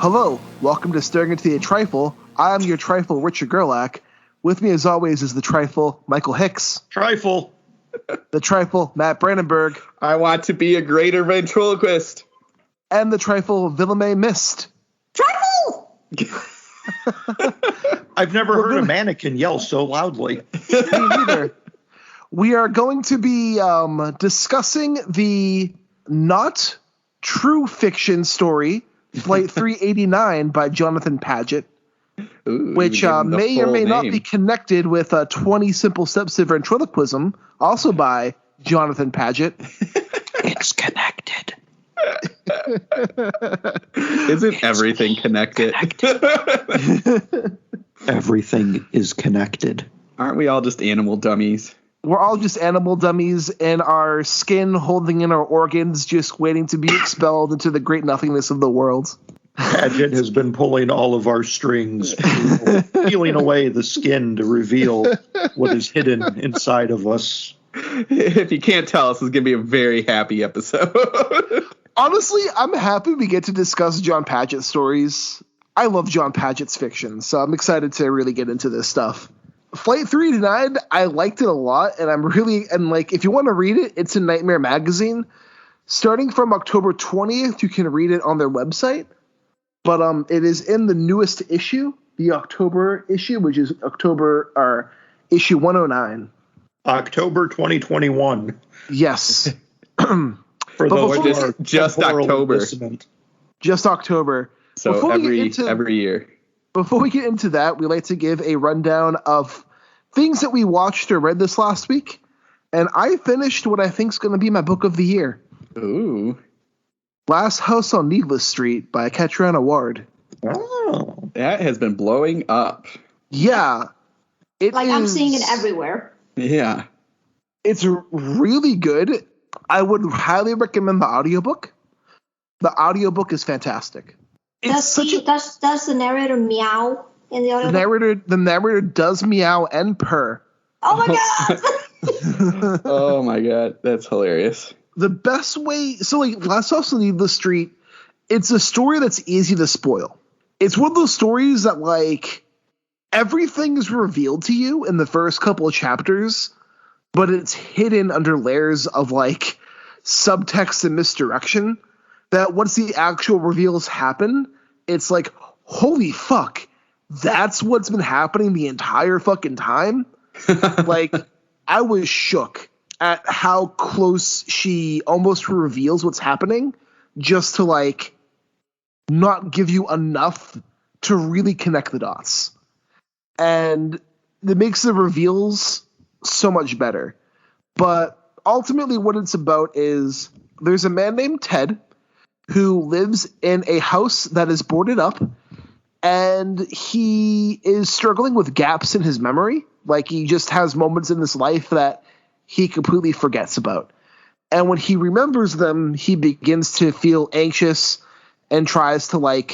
Hello, welcome to Staring into the Trifle. I am your Trifle, Richard Gerlach. With me, as always, is the Trifle, Michael Hicks. Trifle. The Trifle, Matt Brandenburg. I want to be a greater ventriloquist. And the Trifle, Villemay Mist. Trifle! I've never heard a mannequin yell so loudly. Me neither. We are going to be discussing the not true fiction story, Flight 389 by Jonathan Padgett, which may or may not be connected with 20 Simple Steps to Ventriloquism, also by Jonathan Padgett. It's connected. Isn't everything connected? Everything is connected. Aren't we all just animal dummies? We're all just animal dummies in our skin, holding in our organs, just waiting to be expelled into the great nothingness of the world. Padgett has been pulling all of our strings, peeling away the skin to reveal what is hidden inside of us. If you can't tell, this is going to be a very happy episode. Honestly, I'm happy we get to discuss Jon Padgett stories. I love Jon Padgett's fiction, so I'm excited to really get into this stuff. Flight 389, I liked it a lot, and if you want to read it, it's in Nightmare Magazine. Starting from October 20th, you can read it on their website, but it is in the newest issue, the October issue, which is issue 109. October 2021. Yes. For those just October. Just October. So every year. Before we get into that, we like to give a rundown of things that we watched or read this last week. And I finished what I think is going to be my book of the year. Ooh. Last House on Needless Street by Catriona Ward. Oh. That has been blowing up. Yeah. I'm seeing it everywhere. Yeah. It's really good. I would highly recommend the audiobook. The audiobook is fantastic. Does the narrator meow in the audiobook? The narrator does meow and purr. Oh my god! Oh my god, that's hilarious. The best way, Last House on Needless Street, it's a story that's easy to spoil. It's one of those stories that everything is revealed to you in the first couple of chapters, but it's hidden under layers of subtext and misdirection. That once the actual reveals happen, it's like, holy fuck, that's what's been happening the entire fucking time? I was shook at how close she almost reveals what's happening just to, not give you enough to really connect the dots. And it makes the reveals so much better. But ultimately what it's about is there's a man named Ted who lives in a house that is boarded up, and he is struggling with gaps in his memory. He just has moments in his life that he completely forgets about. And when he remembers them, he begins to feel anxious and tries to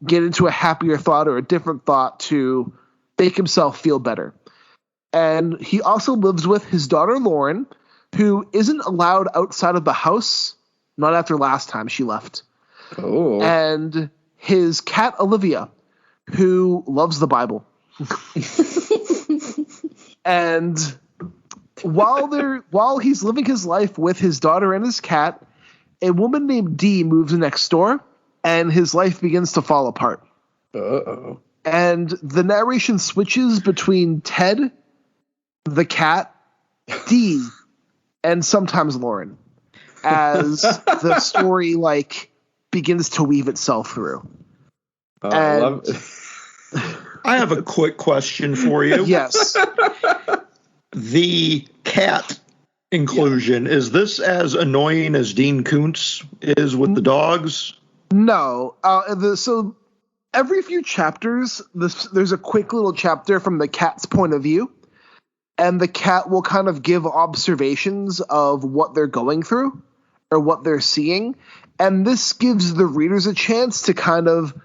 get into a happier thought or a different thought to make himself feel better. And he also lives with his daughter, Lauren, who isn't allowed outside of the house. Not after last time she left. Oh. And his cat, Olivia, who loves the Bible. And while he's living his life with his daughter and his cat, a woman named Dee moves next door, and his life begins to fall apart. Uh-oh. And the narration switches between Ted, the cat, Dee, and sometimes Lauren, as the story begins to weave itself through. I love it. I have a quick question for you. Yes. The cat inclusion, is this as annoying as Dean Koontz is with the dogs? No. So every few chapters, there's a quick little chapter from the cat's point of view. And the cat will kind of give observations of what they're going through or what they're seeing. And this gives the readers a chance to kind of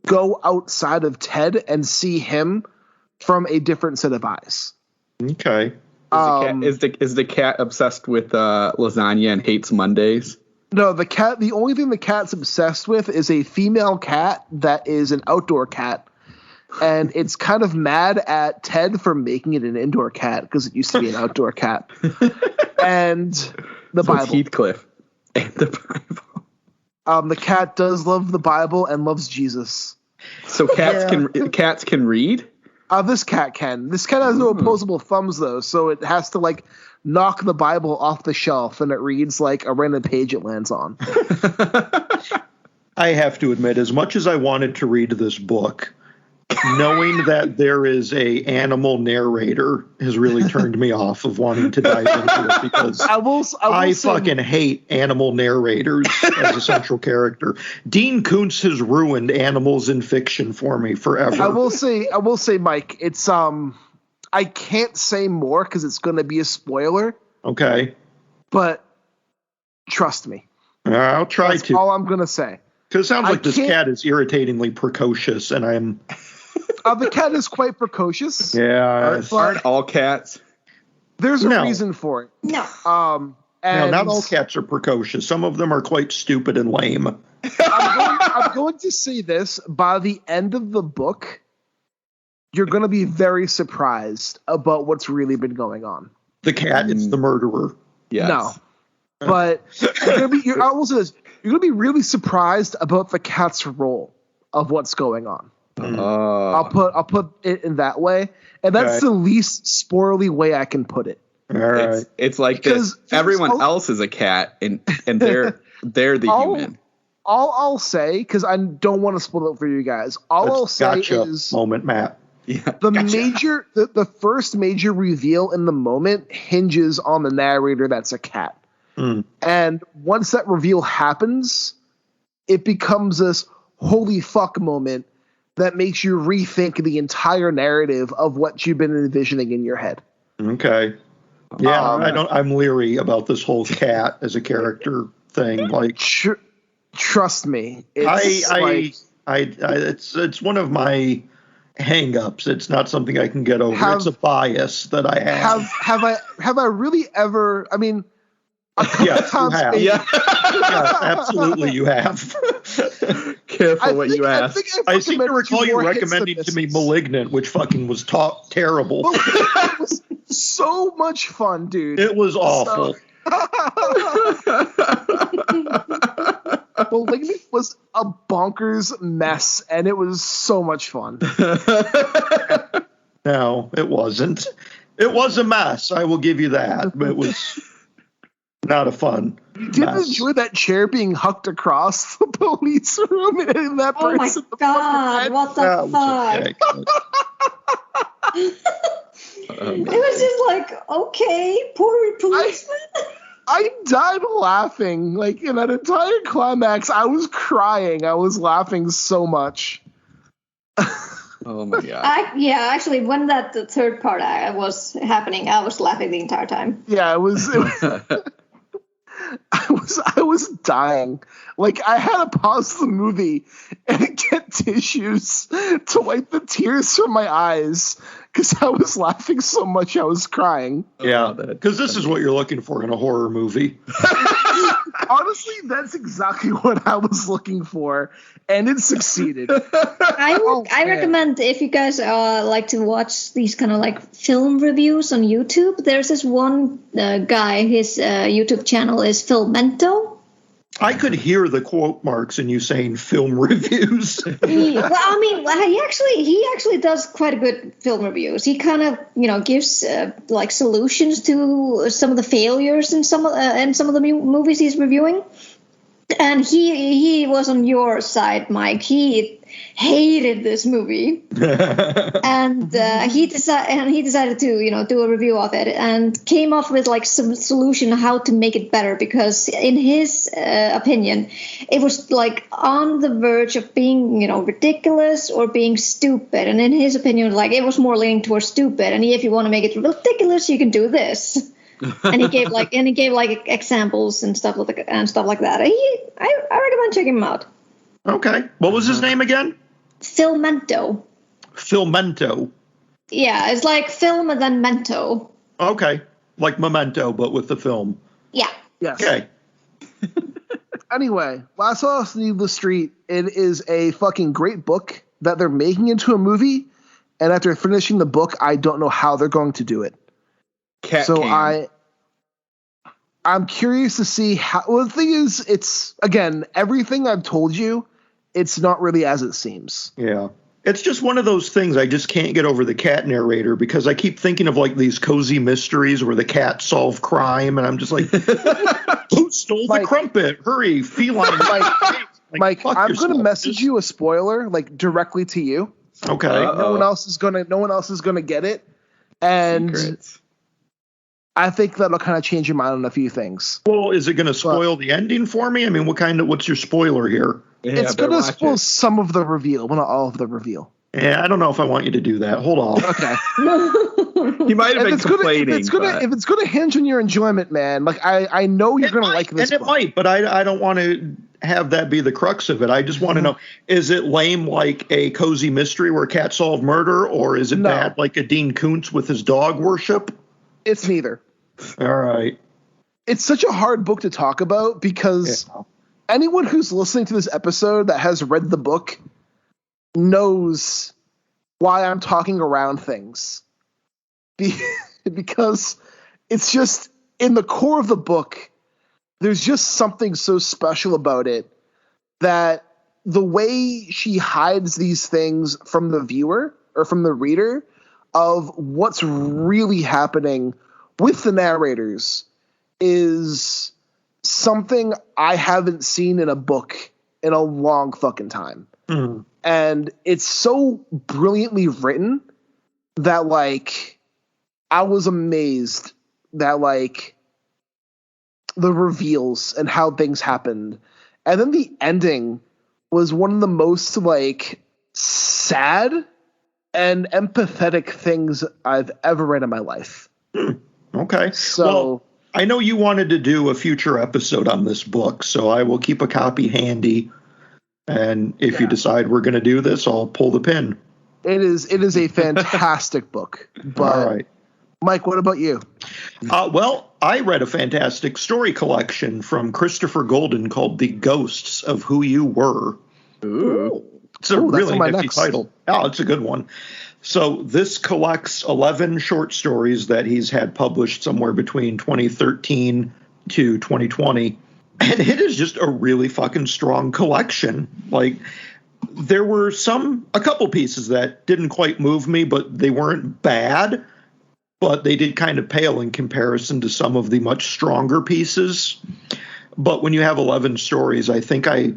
go outside of Ted and see him from a different set of eyes. Okay. Is the cat obsessed with lasagna and hates Mondays? No, the cat. The only thing the cat's obsessed with is a female cat that is an outdoor cat, and it's kind of mad at Ted for making it an indoor cat because it used to be an outdoor cat. And the Bible. It's Heathcliff and the Bible. The cat does love the Bible and loves Jesus. So cats can read? This cat can. This cat has no opposable thumbs though, so it has to like knock the Bible off the shelf and it reads like a random page it lands on. I have to admit, as much as I wanted to read this book, knowing that there is a animal narrator has really turned me off of wanting to dive into it because I fucking hate animal narrators as a central character. Dean Koontz has ruined animals in fiction for me forever. I will say, Mike, it's I can't say more because it's going to be a spoiler. Okay, but trust me, I'll try That's to. all I'm going to say. Because it sounds like this cat is irritatingly precocious, and I'm. The cat is quite precocious. Yeah. Aren't all cats? There's a reason for it. No. And not all cats are precocious. Some of them are quite stupid and lame. I'm going to say this. By the end of the book, you're going to be very surprised about what's really been going on. The cat is the murderer. Yes. No. But I will say this. You're going to be really surprised about the cat's role of what's going on. I'll put it in that way, and that's the least spoilerly way I can put it. All right, it's like this. Everyone else is a cat, and they're the human. All I'll say, because I don't want to spoil it for you guys. I'll say is moment, Matt. Yeah, the first major reveal in the moment hinges on the narrator that's a cat, and once that reveal happens, it becomes this holy fuck moment that makes you rethink the entire narrative of what you've been envisioning in your head. Okay. Yeah, I'm leery about this whole cat as a character thing. Like, trust me, it's one of my hang-ups. It's not something I can get over. It's a bias that I have. Have I really ever? I mean, yes, you have. Yeah, absolutely, you have. Careful what you ask. I seem to recall you recommending to me *Malignant*, which fucking was terrible. It was so much fun, dude. It was awful. *Malignant* was a bonkers mess, and it was so much fun. No, it wasn't. It was a mess. I will give you that, but it was not a fun. You didn't enjoy that chair being hucked across the police room and that person. Oh my god! What the fuck? It was just like, okay, poor policeman. I died laughing. Like in that entire climax, I was crying. I was laughing so much. Oh my god! Actually, when the third part was happening, I was laughing the entire time. Yeah, it was I was dying. Like I had to pause the movie and get tissues to wipe the tears from my eyes because I was laughing so much I was crying. Yeah, because this is what you're looking for in a horror movie. Honestly, that's exactly what I was looking for, and it succeeded. I recommend if you guys like to watch these kind of like film reviews on YouTube. There's this one guy. His YouTube channel is Filmento. I could hear the quote marks in you saying film reviews. He actually does quite a good film reviews. He kind of gives like solutions to some of the failures in some of the movies he's reviewing. And he was on your side, Mike. He hated this movie, and he decided to do a review of it and came up with like some solution how to make it better, because in his opinion it was like on the verge of being ridiculous or being stupid, and in his opinion like it was more leaning towards stupid, and if you want to make it ridiculous you can do this. And he gave like examples and stuff like that. I recommend checking him out. Okay. What was his name again? Filmento. Filmento. Yeah, it's like film and then mento. Okay. Like Memento, but with the film. Yeah. Yes. Okay. Anyway, Last House on Needless Street, it is a fucking great book that they're making into a movie, and after finishing the book, I don't know how they're going to do it. I'm curious to see how. Well, the thing is, it's, again, everything I've told you, it's not really as it seems. Yeah. It's just one of those things I just can't get over the cat narrator, because I keep thinking of like these cozy mysteries where the cats solve crime, and I'm just like, who stole the crumpet? Hurry, feline. Mike, I'm going to message you a spoiler, like, directly to you. Okay. No one else is gonna get it, and Secrets. I think that'll kind of change your mind on a few things. Well, is it going to spoil the ending for me? I mean, what's your spoiler here? Yeah, it's going to spoil some of the reveal, but not all of the reveal. Yeah, I don't know if I want you to do that. Hold on. Okay. He might have been complaining. If it's gonna hinge on your enjoyment, man, like I know you're gonna like this. And it might, but I don't want to have that be the crux of it. I just want to know: is it lame like a cozy mystery where cats solve murder, or is it bad like a Dean Koontz with his dog worship? It's neither. All right. It's such a hard book to talk about because anyone who's listening to this episode that has read the book knows why I'm talking around things. Because it's just, in the core of the book, there's just something so special about it that the way she hides these things from the viewer or from the reader of what's really happening with the narrators is something I haven't seen in a book in a long fucking time. Mm. And it's so brilliantly written that, like, I was amazed that, like, the reveals and how things happened. And then the ending was one of the most, like, sad and empathetic things I've ever read in my life. Okay. So well, I know you wanted to do a future episode on this book, so I will keep a copy handy. And if you decide we're going to do this, I'll pull the pin. It is a fantastic book. But all right. Mike, what about you? Well, I read a fantastic story collection from Christopher Golden called The Ghosts of Who You Were. Ooh. It's a really nifty title. Oh, it's a good one. So this collects 11 short stories that he's had published somewhere between 2013 to 2020. And it is just a really fucking strong collection. Like, there were a couple pieces that didn't quite move me, but they weren't bad. But they did kind of pale in comparison to some of the much stronger pieces. But when you have 11 stories, I think I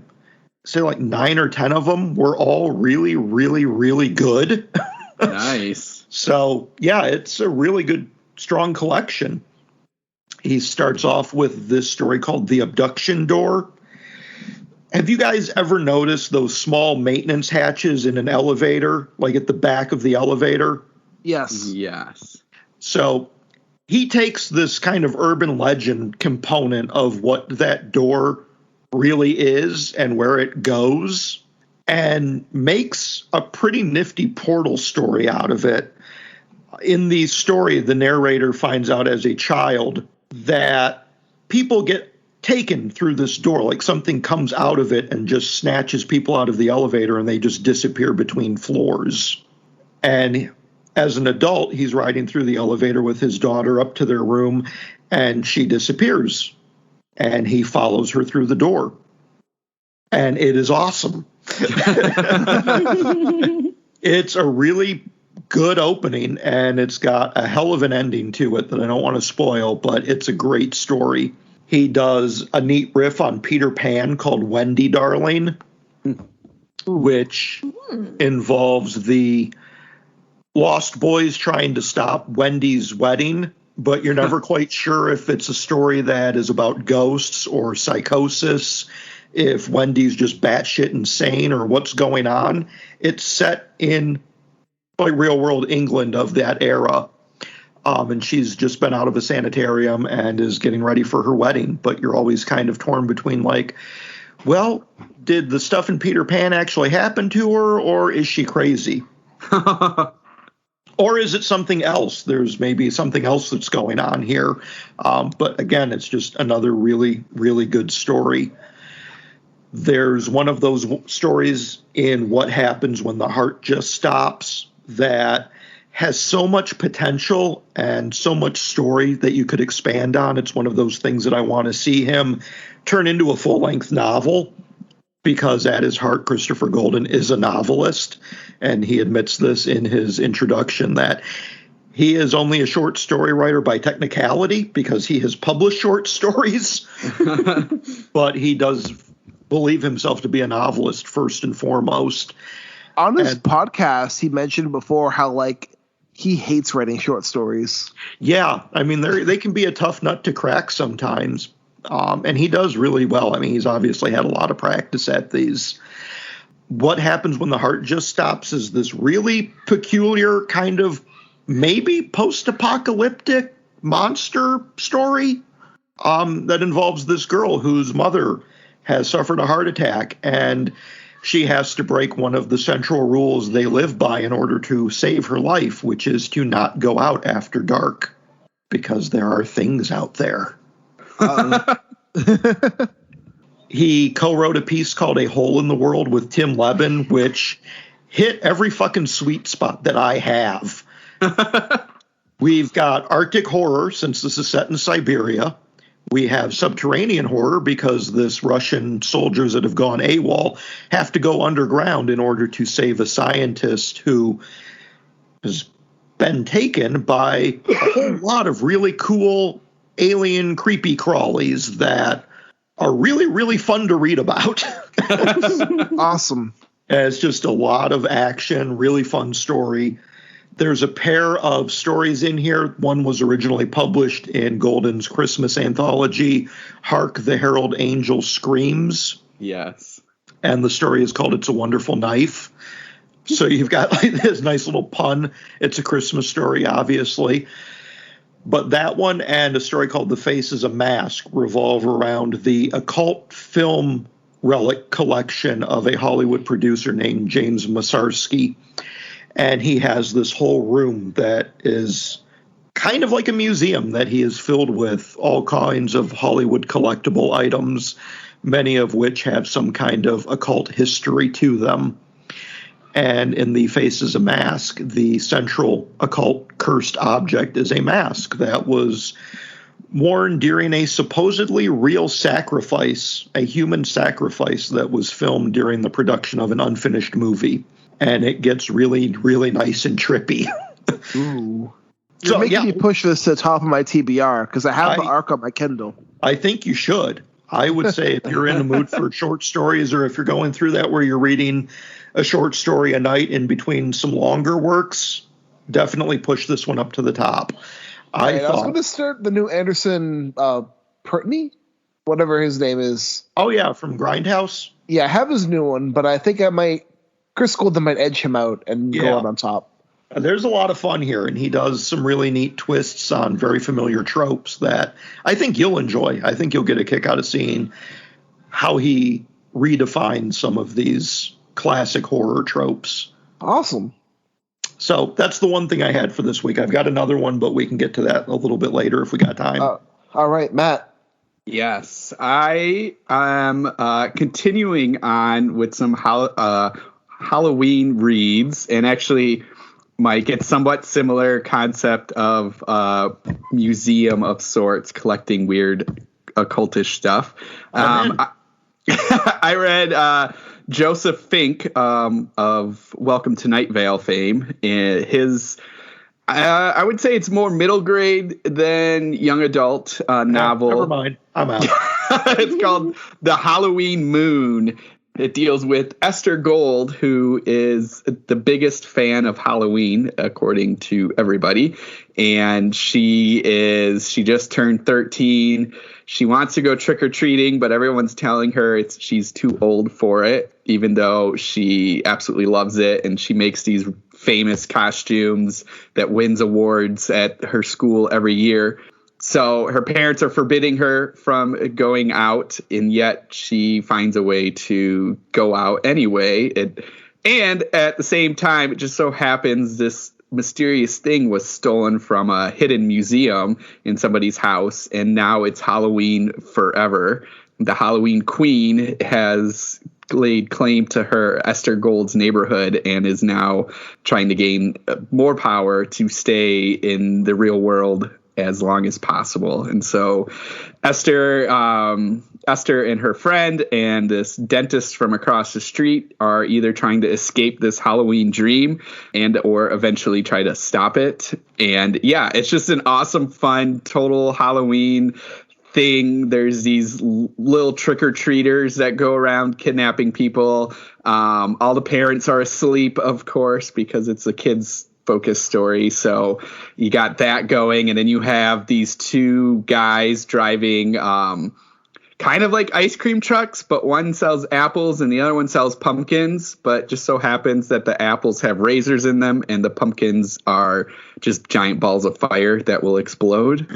say like 9 or 10 of them were all really, really, really good. Nice. So, yeah, it's a really good, strong collection. He starts off with this story called The Abduction Door. Have you guys ever noticed those small maintenance hatches in an elevator, like at the back of the elevator? Yes. Yes. So he takes this kind of urban legend component of what that door really is and where it goes and makes a pretty nifty portal story out of it. In the story, the narrator finds out as a child that people get taken through this door, like something comes out of it and just snatches people out of the elevator and they just disappear between floors. And as an adult, he's riding through the elevator with his daughter up to their room, and she disappears. And he follows her through the door. And it is awesome. It's a really good opening, and it's got a hell of an ending to it that I don't want to spoil, but it's a great story. He does a neat riff on Peter Pan called Wendy Darling, which involves the Lost Boys trying to stop Wendy's wedding, but you're never quite sure if it's a story that is about ghosts or psychosis, if Wendy's just batshit insane or what's going on. It's set in like real world England of that era. And she's just been out of a sanitarium and is getting ready for her wedding. But you're always kind of torn between like, well, did the stuff in Peter Pan actually happen to her, or is she crazy? Or is it something else? There's maybe something else that's going on here. But again, it's just another really, really good story. There's one of those stories in What Happens When the Heart Just Stops that has so much potential and so much story that you could expand on. It's one of those things that I want to see him turn into a full-length novel, because at his heart, Christopher Golden is a novelist, and he admits this in his introduction that he is only a short story writer by technicality because he has published short stories, but he does believe himself to be a novelist first and foremost. On his podcast, he mentioned before how, like, he hates writing short stories. Yeah, I mean, they can be a tough nut to crack sometimes, and he does really well. I mean, he's obviously had a lot of practice at these. What Happens When the Heart Just Stops is this really peculiar kind of maybe post-apocalyptic monster story that involves this girl whose mother has suffered a heart attack, and she has to break one of the central rules they live by in order to save her life, which is to not go out after dark because there are things out there. He co-wrote a piece called A Hole in the World with Tim Levin, which hit every fucking sweet spot that I have. We've got Arctic horror, since this is set in Siberia. We have subterranean horror because this Russian soldiers that have gone AWOL have to go underground in order to save a scientist who has been taken by a whole lot of really cool alien creepy crawlies that are really, really fun to read about. Awesome. And it's just a lot of action, really fun story. There's a pair of stories in here. One was originally published in Golden's Christmas anthology, Hark the Herald Angel Screams. Yes. And the story is called It's a Wonderful Knife. So you've got like this nice little pun. It's a Christmas story, obviously. But that one and a story called The Face is a Mask revolve around the occult film relic collection of a Hollywood producer named James Masarsky. And he has this whole room that is kind of like a museum that he is filled with all kinds of Hollywood collectible items, many of which have some kind of occult history to them. And in The Face is a Mask, the central occult cursed object is a mask that was worn during a supposedly real sacrifice, a human sacrifice that was filmed during the production of an unfinished movie. And it gets really, really nice and trippy. Ooh. You're making me push this to the top of my TBR because I have the ARC on my Kindle. I think you should. I would say if you're in the mood for short stories, or if you're going through that where you're reading a short story a night in between some longer works, definitely push this one up to the top. I was going to start the new Anderson Pertney, whatever his name is. Oh, yeah, from Grindhouse? Yeah, I have his new one, but I think I might... Chris Golden might edge him out and go out on top. There's a lot of fun here, and he does some really neat twists on very familiar tropes that I think you'll enjoy. I think you'll get a kick out of seeing how he redefines some of these classic horror tropes. Awesome. So that's the one thing I had for this week. I've got another one, but we can get to that a little bit later if we got time. All right, Matt. Yes, I am continuing on with some Halloween reads, and actually, Mike, it's somewhat similar concept of museum of sorts, collecting weird occultish stuff. I read Joseph Fink of Welcome to Night Vale fame. His, I would say it's more middle grade than young adult novel. Never mind, I'm out. It's called The Halloween Moon. It deals with Esther Gold, who is the biggest fan of Halloween, according to everybody. And she just turned 13. She wants to go trick-or-treating, but everyone's telling her she's too old for it, even though she absolutely loves it. And she makes these famous costumes that wins awards at her school every year. So her parents are forbidding her from going out, and yet she finds a way to go out anyway. And at the same time, it just so happens this mysterious thing was stolen from a hidden museum in somebody's house, and now it's Halloween forever. the Halloween Queen has laid claim to her Esther Gold's neighborhood and is now trying to gain more power to stay in the real world as long as possible. And so Esther and her friend and this dentist from across the street are either trying to escape this Halloween dream and or eventually try to stop it. And yeah, it's just an awesome, fun, total Halloween thing. There's these little trick-or-treaters that go around kidnapping people. All the parents are asleep, of course, because it's a kid's focused story. So you got that going, and then you have these two guys driving kind of like ice cream trucks, but one sells apples and the other one sells pumpkins. But just so happens that the apples have razors in them and the pumpkins are just giant balls of fire that will explode.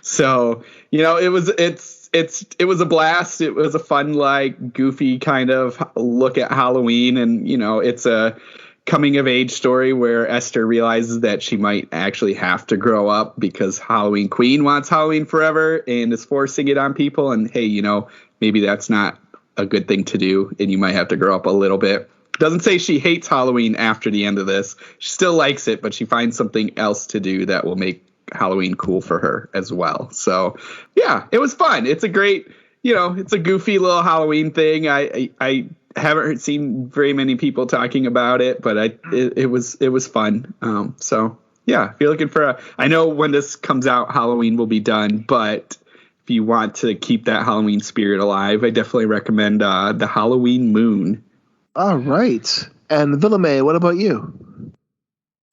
So, you know, it was a blast. It was a fun, like, goofy kind of look at Halloween. And, you know, it's a coming of age story where Esther realizes that she might actually have to grow up because Halloween Queen wants Halloween forever and is forcing it on people. And hey, you know, maybe that's not a good thing to do and you might have to grow up a little bit. Doesn't say she hates Halloween after the end of this. She still likes it, but she finds something else to do that will make Halloween cool for her as well. So yeah, it was fun. It's a great, you know, it's a goofy little Halloween thing. I haven't seen very many people talking about it, but it was fun. So yeah, if you're looking for I know when this comes out, Halloween will be done, but if you want to keep that Halloween spirit alive, I definitely recommend The Halloween Moon. All right. And Villamay, what about you?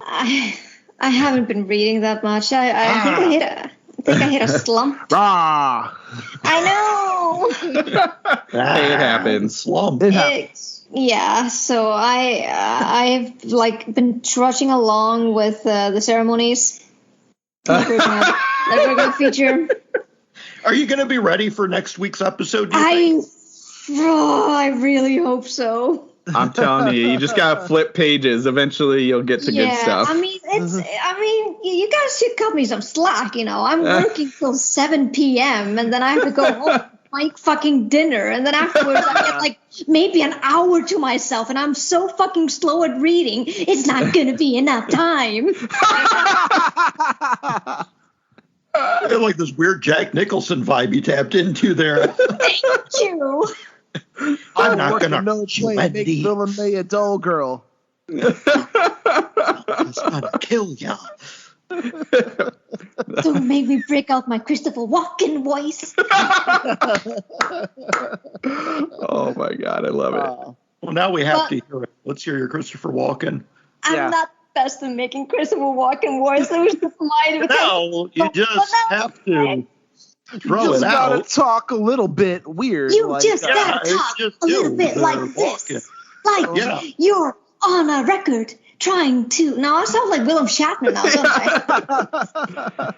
I haven't been reading that much. I think I hit a slump. Ah, I know. Hey, it happens. Slump. Yeah. So I've like been trudging along with the ceremonies. That we're gonna feature. Are you going to be ready for next week's episode? I really hope so. I'm telling you, you just gotta flip pages. Eventually, you'll get to good stuff. I mean, you guys should cut me some slack. You know, I'm working till 7 p.m. and then I have to go home, make fucking dinner, and then afterwards I get like maybe an hour to myself, and I'm so fucking slow at reading. It's not gonna be enough time. I feel like this weird Jack Nicholson vibe you tapped into there. Thank you. I'm not going to make Villamay a dull girl. It's going to kill ya. Don't make me break out my Christopher Walken voice. Oh my God, I love it. Well, now we have to hear it. Let's hear your Christopher Walken. I'm not the best at making Christopher Walken voice. It was just mine. No, you just have to. Throw it out. You just gotta talk a little bit weird. You just gotta talk a little bit like this. Like you're on a record trying to... Now, I sound like Willem Shatner now, don't I?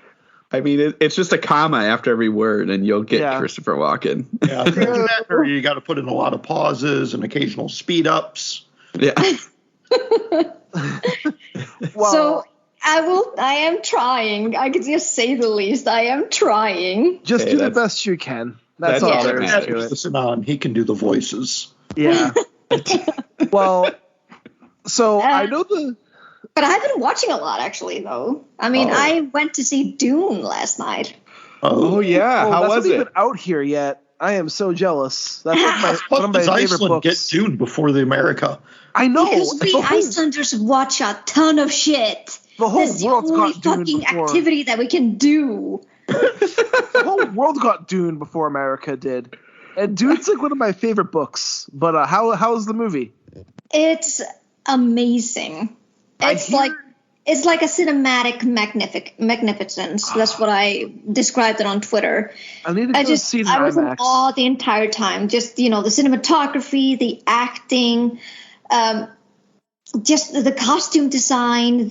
I mean, it's just a comma after every word, and you'll get Christopher Walken. Yeah, you got to put in a lot of pauses and occasional speed-ups. Yeah. Well, so... I am trying. I could just say the least. I am trying. Just do the best you can. That's all there is to it. Listen on. He can do the voices. Yeah. Well, so I know But I've been watching a lot, actually, though. I mean, I went to see Dune last night. Oh yeah. How was it? Even out here yet. I am so jealous. That's like one of my favorite Iceland books. Get Dune before the America. I know. Because we Icelanders watch a ton of shit. The whole That's world's the only got Dune fucking before. activity that we can do. The whole world got Dune before America did. And Dune's like one of my favorite books. But how's the movie? It's amazing. It's like a cinematic magnificence. That's what I described it on Twitter. I need to go see the I was in IMAX. awe the entire time. Just, you know, the cinematography, the acting, just the costume design,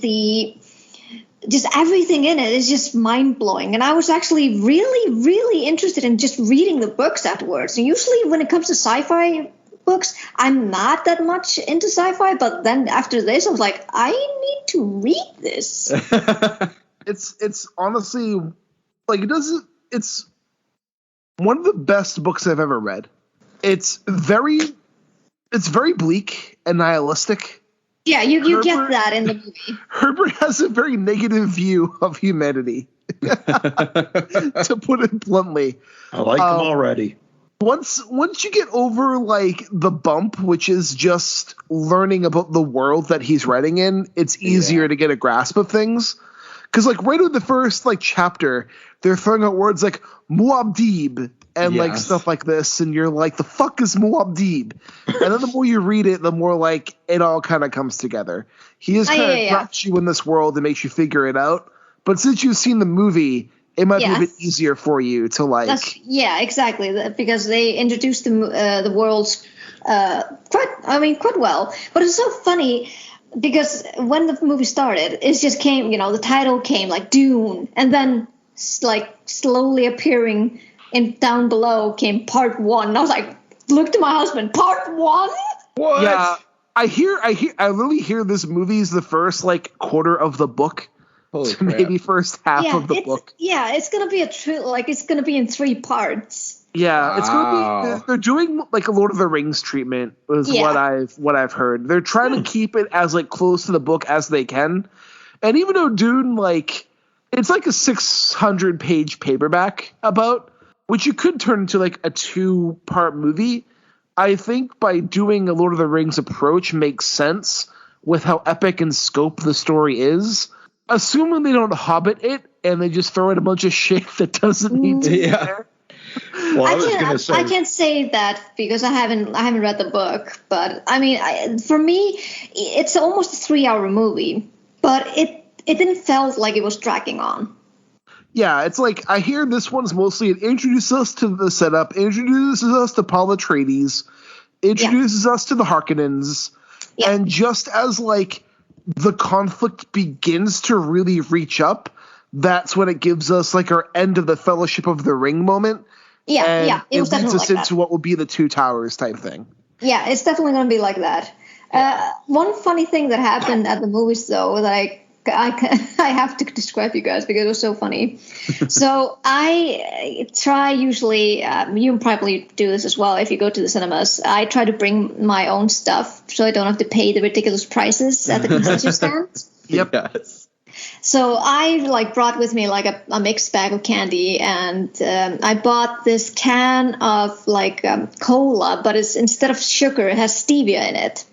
just everything in it is just mind-blowing. And I was actually really, really interested in just reading the books afterwards. And usually when it comes to sci-fi books, I'm not that much into sci-fi, but then after this I was like, I need to read this. It's honestly like it's one of the best books I've ever read. It's very bleak and nihilistic. Yeah, you get that in the movie. Herbert has a very negative view of humanity, to put it bluntly. I like him already. Once you get over like the bump, which is just learning about the world that he's writing in, it's easier to get a grasp of things. Because like right in the first like chapter, they're throwing out words like Muad'Dib and like stuff like this, and you're like, the fuck is Muad'Dib? And then the more you read it, the more like it all kind of comes together. He is kind of drops you in this world and makes you figure it out. But since you've seen the movie, it might be a bit easier for you to like. Exactly, because they introduced the worlds quite well. But it's so funny because when the movie started, it just came, the title came like Dune, and then like slowly appearing down below came part 1. And I was like, look to my husband, part 1? What? Yeah, I literally hear this movie's the first like quarter of the book. Maybe first half of the book. Yeah, it's gonna be it's gonna be in 3 parts. Yeah, it's gonna be. They're doing like a Lord of the Rings treatment, is what I've heard. They're trying to keep it as like close to the book as they can, and even though Dune it's like a 600-page paperback which you could turn into like a 2-part movie. I think by doing a Lord of the Rings approach makes sense with how epic in scope the story is. Assuming they don't Hobbit it and they just throw in a bunch of shit that doesn't need to be there. Well, I can't say that because I haven't read the book, but I mean, for me, it's almost a 3-hour movie, but it didn't felt like it was dragging on. Yeah, it's like I hear this one's mostly it introduces us to the setup, introduces us to Paul Atreides, introduces us to the Harkonnens, and just as like the conflict begins to really reach up, that's when it gives us like our end of the Fellowship of the Ring moment. It leads us into what will be the Two Towers type thing. Yeah, it's definitely going to be like that. One funny thing that happened at the movies, though, that I have to describe you guys because it was so funny. So I try usually, you probably do this as well if you go to the cinemas, I try to bring my own stuff so I don't have to pay the ridiculous prices at the concession stand. Yep. Yes. So I brought with me a mixed bag of candy, and I bought this can of cola, but instead of sugar, it has stevia in it.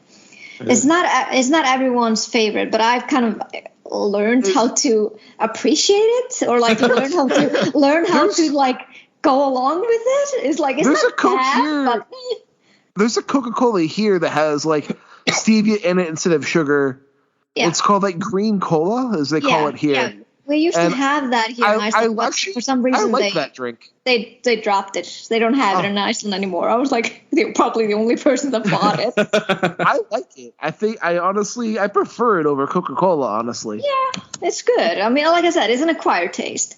It's not everyone's favorite, but I've kind of learned how to appreciate it, or learn how to go along with it. It's like, it's there's not a Coke bad, here. but there's a Coca-Cola here that has stevia in it instead of sugar. Yeah. It's called green cola, as they call it here. Yeah. We used to have that here in Iceland, but for some reason that drink. They dropped it. They don't have it in Iceland anymore. I was like, they're probably the only person that bought it. I like it. I prefer it over Coca-Cola, honestly. Yeah, it's good. I mean, like I said, it's an acquired taste.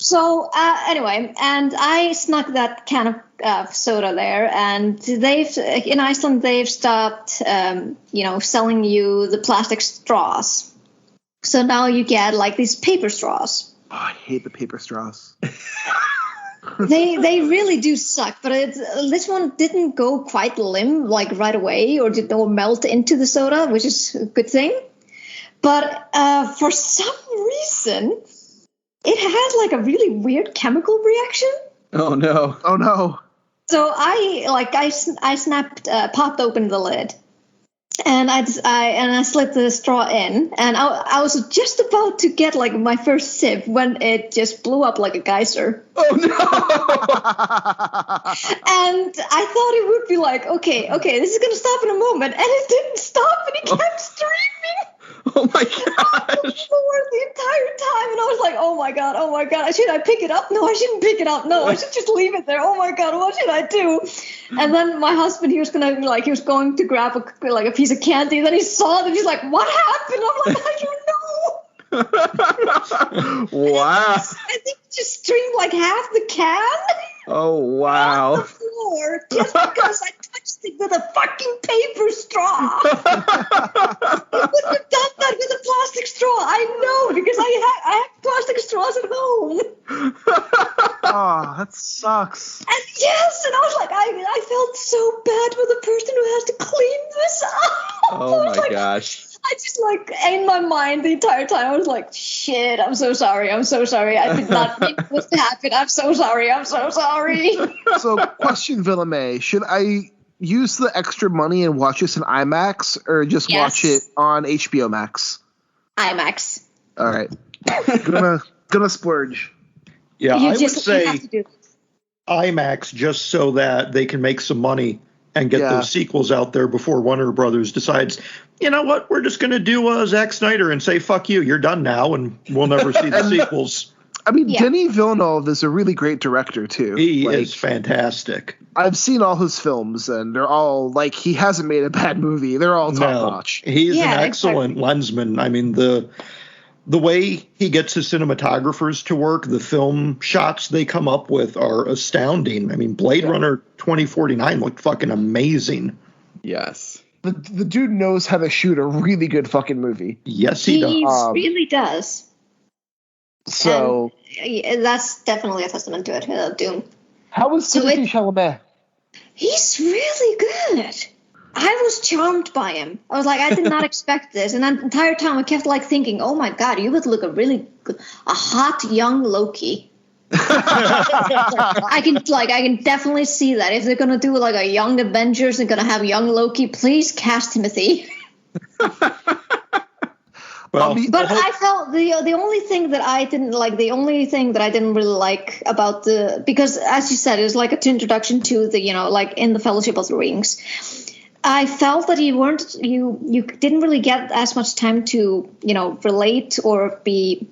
So anyway, and I snuck that can of soda there, and in Iceland they've stopped, selling you the plastic straws. So now you get these paper straws. Oh, I hate the paper straws. They really do suck, but this one didn't go quite limp right away, or melt into the soda, which is a good thing. But for some reason, it has a really weird chemical reaction. Oh no! So I popped open the lid, and I slipped the straw in, and I was just about to get my first sip when it just blew up like a geyser. Oh no! And I thought it would be okay, this is gonna stop in a moment, and it didn't stop, and it kept streaming. Oh my gosh! The entire time, and I was like, oh my god, should I pick it up? No, I shouldn't pick it up. No, I should just leave it there. Oh my god, what should I do? And then my husband, he was going to grab a piece of candy, and then he saw it, and he's like, what happened? I'm like, I don't know. Wow. I think it just streamed half the can. Oh wow. On the floor, just because I touched it with a fucking paper straw. You wouldn't have done that with a plastic straw. I know, because I have plastic straws at home. Oh, that's sucks. And yes, and I was like, I felt so bad for the person who has to clean this up. Oh my gosh. I just in my mind the entire time I was like, shit, I'm so sorry. I did not mean this to happen. I'm so sorry. So, question, Villamay, should I use the extra money and watch this in IMAX or just watch it on HBO Max? IMAX. All right. gonna splurge. Yeah, I would you say have to do this. IMAX just so that they can make some money and get those sequels out there before Warner Brothers decides, you know what, we're just going to do Zack Snyder and say, fuck you, you're done now, and we'll never see the sequels. I mean, Denis Villeneuve is a really great director, too. He is fantastic. I've seen all his films, and they're all, he hasn't made a bad movie. They're all top-notch. He's an excellent lensman. I mean, the way he gets his cinematographers to work, the film shots they come up with are astounding. I mean, Blade Runner 2049 looked fucking amazing. Yes. The dude knows how to shoot a really good fucking movie. Yes, he does. He really does. So and that's definitely a testament to it. Dune. How was Timothée Chalamet? He's really good. I was charmed by him. I was like, I did not expect this, and the entire time I kept thinking, "Oh my god, you would look a hot young Loki." I can definitely see that if they're gonna do a young Avengers, they're gonna have young Loki. Please cast Timothy. Well, but I felt the only thing that I didn't like, the only thing that I didn't really like about because as you said, it was like an introduction to the in the Fellowship of the Rings. I felt that you didn't really get as much time to relate or get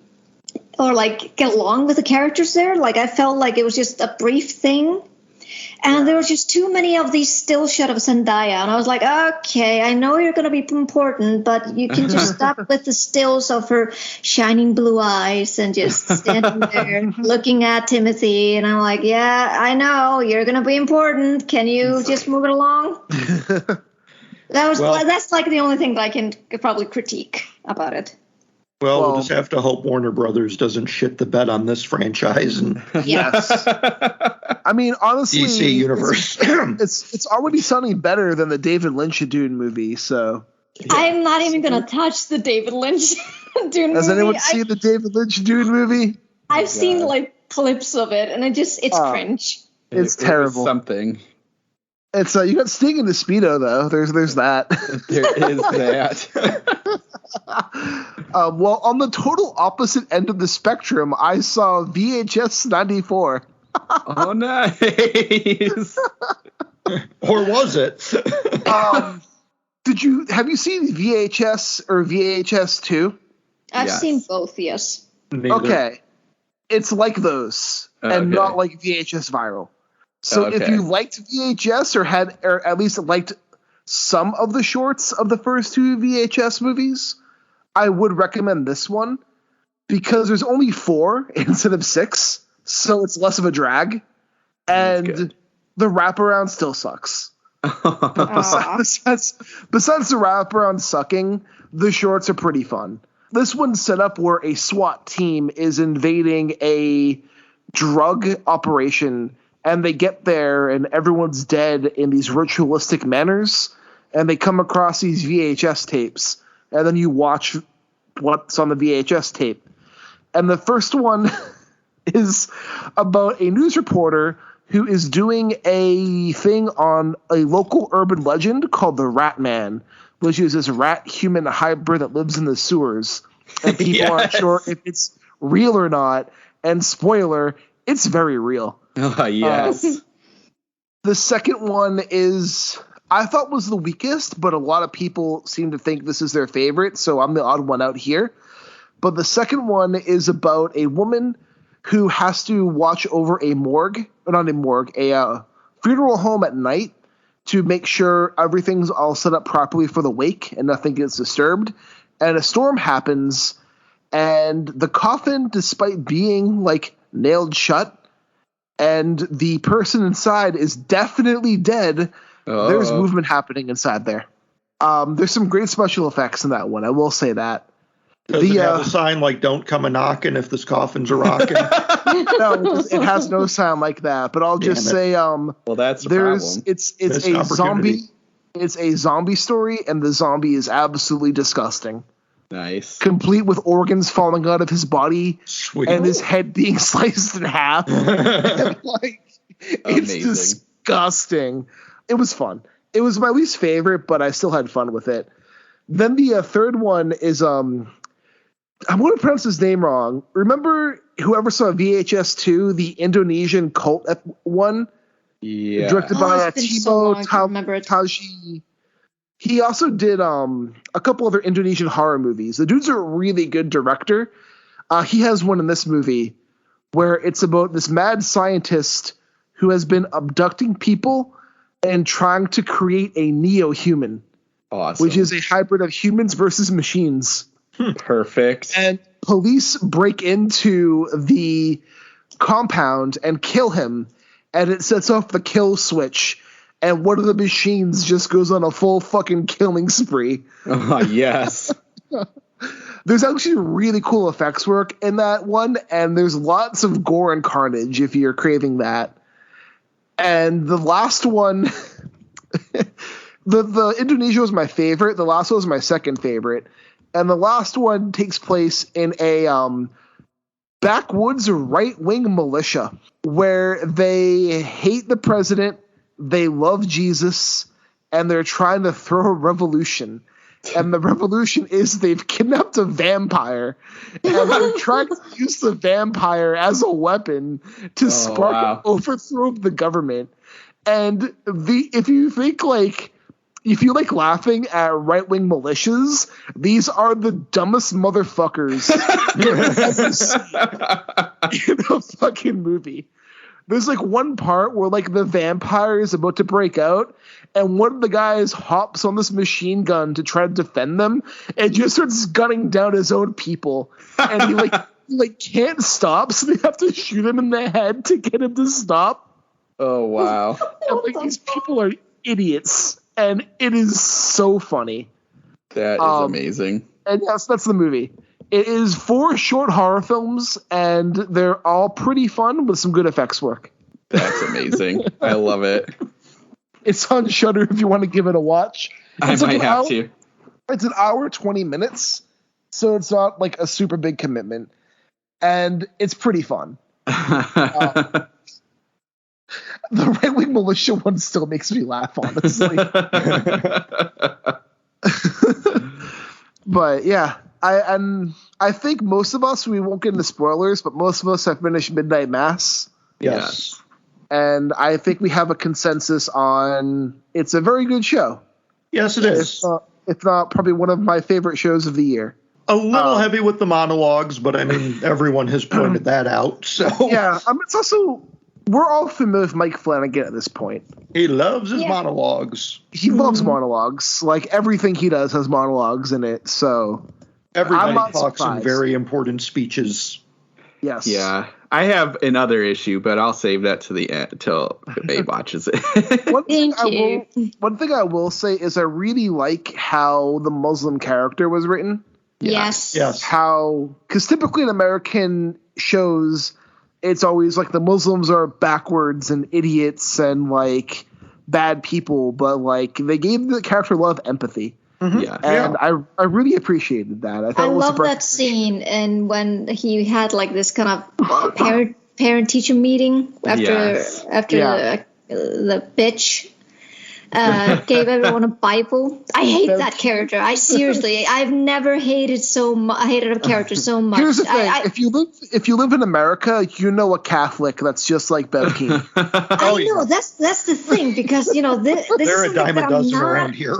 along with the characters there. I felt like it was just a brief thing. And there was just too many of these still shot of Zendaya. And I was like, okay, I know you're going to be important, but you can just stop with the stills of her shining blue eyes and just standing there looking at Timothy. And I'm like, yeah, I know you're going to be important. Can you just move it along? That's the only thing that I can probably critique about it. Well, we'll just have to hope Warner Brothers doesn't shit the bed on this franchise. And yes. I mean, honestly, DC Universe. It's already sounding better than the David Lynch Dune movie. So I'm not even going to touch the David Lynch Dune movie. Has anyone seen the David Lynch Dune movie? I've seen clips of it, and it's cringe. It's terrible. Something. It's you got Sting in the Speedo though. There's that. There is that. Well, on the total opposite end of the spectrum, I saw VHS 94. Oh, nice. Or was it? Have you seen VHS or VHS 2? I've seen both, yes. Neither. Okay. It's like those and not like VHS viral. So if you liked VHS or at least liked some of the shorts of the first two VHS movies, I would recommend this one because there's only 4 instead of 6, so it's less of a drag, and the wraparound still sucks. Besides the wraparound sucking, the shorts are pretty fun. This one's set up where a SWAT team is invading a drug operation, and they get there and everyone's dead in these ritualistic manners, and they come across these VHS tapes, and then you watch what's on the VHS tape. And the first one is about a news reporter who is doing a thing on a local urban legend called the Rat Man, which is this rat-human hybrid that lives in the sewers. And people aren't sure if it's real or not. And spoiler, it's very real. Oh, yes. The second one is, I thought was the weakest, but a lot of people seem to think this is their favorite, so I'm the odd one out here. But the second one is about a woman who has to watch over a funeral home at night to make sure everything's all set up properly for the wake and nothing gets disturbed. And a storm happens, and the coffin, despite being nailed shut, and the person inside is definitely dead, there's movement happening inside there. There's some great special effects in that one, I will say that. Does it have a sign like "Don't come a knocking" if this coffin's a rocking? Yeah, No, it has no sound like that. But I'll just say, well, that's the problem. It's a zombie. It's a zombie story, and the zombie is absolutely disgusting. Nice. Complete with organs falling out of his body. Sweet. And his head being sliced in half. It's disgusting. It was fun. It was my least favorite, but I still had fun with it. Then the third one is I'm going to pronounce his name wrong. Remember whoever saw VHS 2, the Indonesian cult one? Yeah. Directed by Timo Taji. Taji. He also did a couple other Indonesian horror movies. The dude's a really good director. He has one in this movie where it's about this mad scientist who has been abducting people and trying to create a neo-human. Awesome. Which is a hybrid of humans versus machines. Perfect. And police break into the compound and kill him, and it sets off the kill switch, and one of the machines just goes on a full fucking killing spree. Yes. There's actually really cool effects work in that one, and there's lots of gore and carnage if you're craving that. And the last one... The Indonesia was my favorite. The last one was my second favorite. And the last one takes place in a backwoods right-wing militia where they hate the president, they love Jesus, and they're trying to throw a revolution. And the revolution is they've kidnapped a vampire, and they're trying to use the vampire as a weapon to spark an overthrow of the government. And if you like laughing at right-wing militias, these are the dumbest motherfuckers you've ever seen in a fucking movie. There's like one part where like the vampire is about to break out, and one of the guys hops on this machine gun to try to defend them, and just starts gunning down his own people, and he like can't stop, so they have to shoot him in the head to get him to stop. Oh wow! And like these people are idiots. And it is so funny. That is amazing. And yes, that's the movie. It is 4 short horror films, and they're all pretty fun with some good effects work. That's amazing. I love it. It's on Shudder if you want to give it a watch. I might have to. It's an hour, 20 minutes, so it's not like a super big commitment. And it's pretty fun. The right-wing militia one still makes me laugh, honestly. But yeah, I think most of us, we won't get into spoilers, but most of us have finished Midnight Mass. Yes. And I think we have a consensus on it's a very good show. Yes, it is. If not probably one of my favorite shows of the year. A little heavy with the monologues, but I mean, everyone has pointed that out. So yeah, it's also... We're all familiar with Mike Flanagan at this point. He loves his monologues. He loves monologues. Like, everything he does has monologues in it, so... Everybody talks in very important speeches. Yes. Yeah. I have another issue, but I'll save that to the end until Babe watches it. One thing I will say is I really like how the Muslim character was written. Yes. Because typically in American shows... It's always like the Muslims are backwards and idiots and like bad people, but like they gave the character a lot of empathy. Mm-hmm. Yeah, and I really apappreciated that. I love that scene, and when he had like this kind of parent teacher meeting after the bitch gave everyone a Bible. I hate that character. I've never hated I hated a character so much. Here's the thing: if you live in America, you know a Catholic that's just like Bev Keane. I know that's the thing, because this there is are a dime a dozen around here.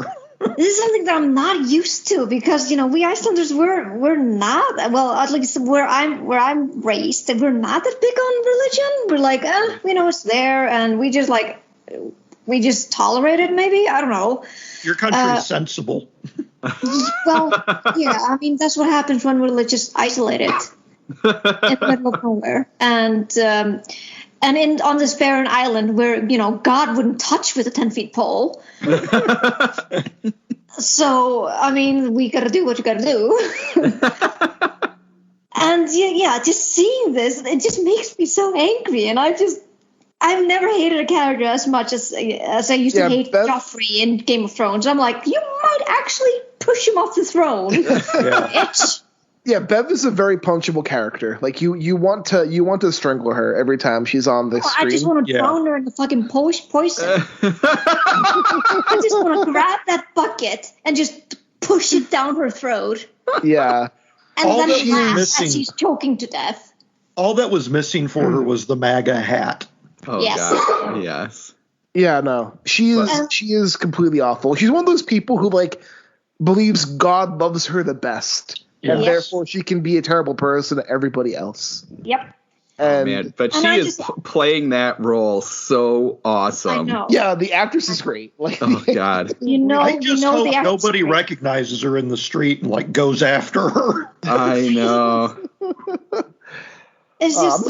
This is something that I'm not used to, because we Icelanders we're not, well, at least where I'm raised, we're not that big on religion. We're like, it's there, and we just tolerate it, maybe. I don't know. Your country is sensible. Well, yeah, I mean, that's what happens when we're just isolated in the middle of nowhere. And on this barren island where, God wouldn't touch with a 10-foot pole. So, I mean, we got to do what you got to do. And yeah, just seeing this, it just makes me so angry. And I've never hated a character as much as I used to hate Joffrey in Game of Thrones. I'm like, you might actually push him off the throne. Yeah, Bev is a very punchable character. Like you want to strangle her every time she's on the screen. I just want to drown her in the fucking poison. I just want to grab that bucket and just push it down her throat. Yeah. And then laugh as she's choking to death. All that was missing for her was the MAGA hat. Oh, yes. God. Yes. Yeah, no. She is completely awful. She's one of those people who believes God loves her the best. And therefore she can be a terrible person to everybody else. Yep. And, but she is playing that role so awesome. I know. Yeah, the actress is great. Oh God. I just hope nobody recognizes her in the street and goes after her. I know. It's just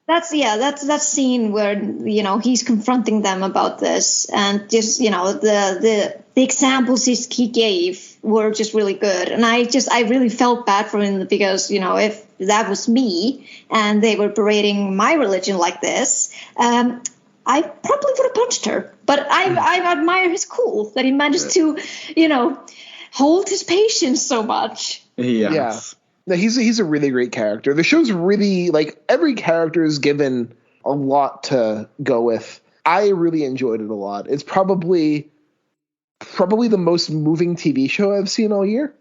that scene where he's confronting them about this, and just the examples he gave were just really good, and I really felt bad for him, because if that was me and they were berating my religion like this, I probably would have punched her. But I admire his cool that he managed to hold his patience so much. Yes. Yeah. No, he's a really great character. The show's really every character is given a lot to go with. I really enjoyed it a lot. It's probably the most moving TV show I've seen all year.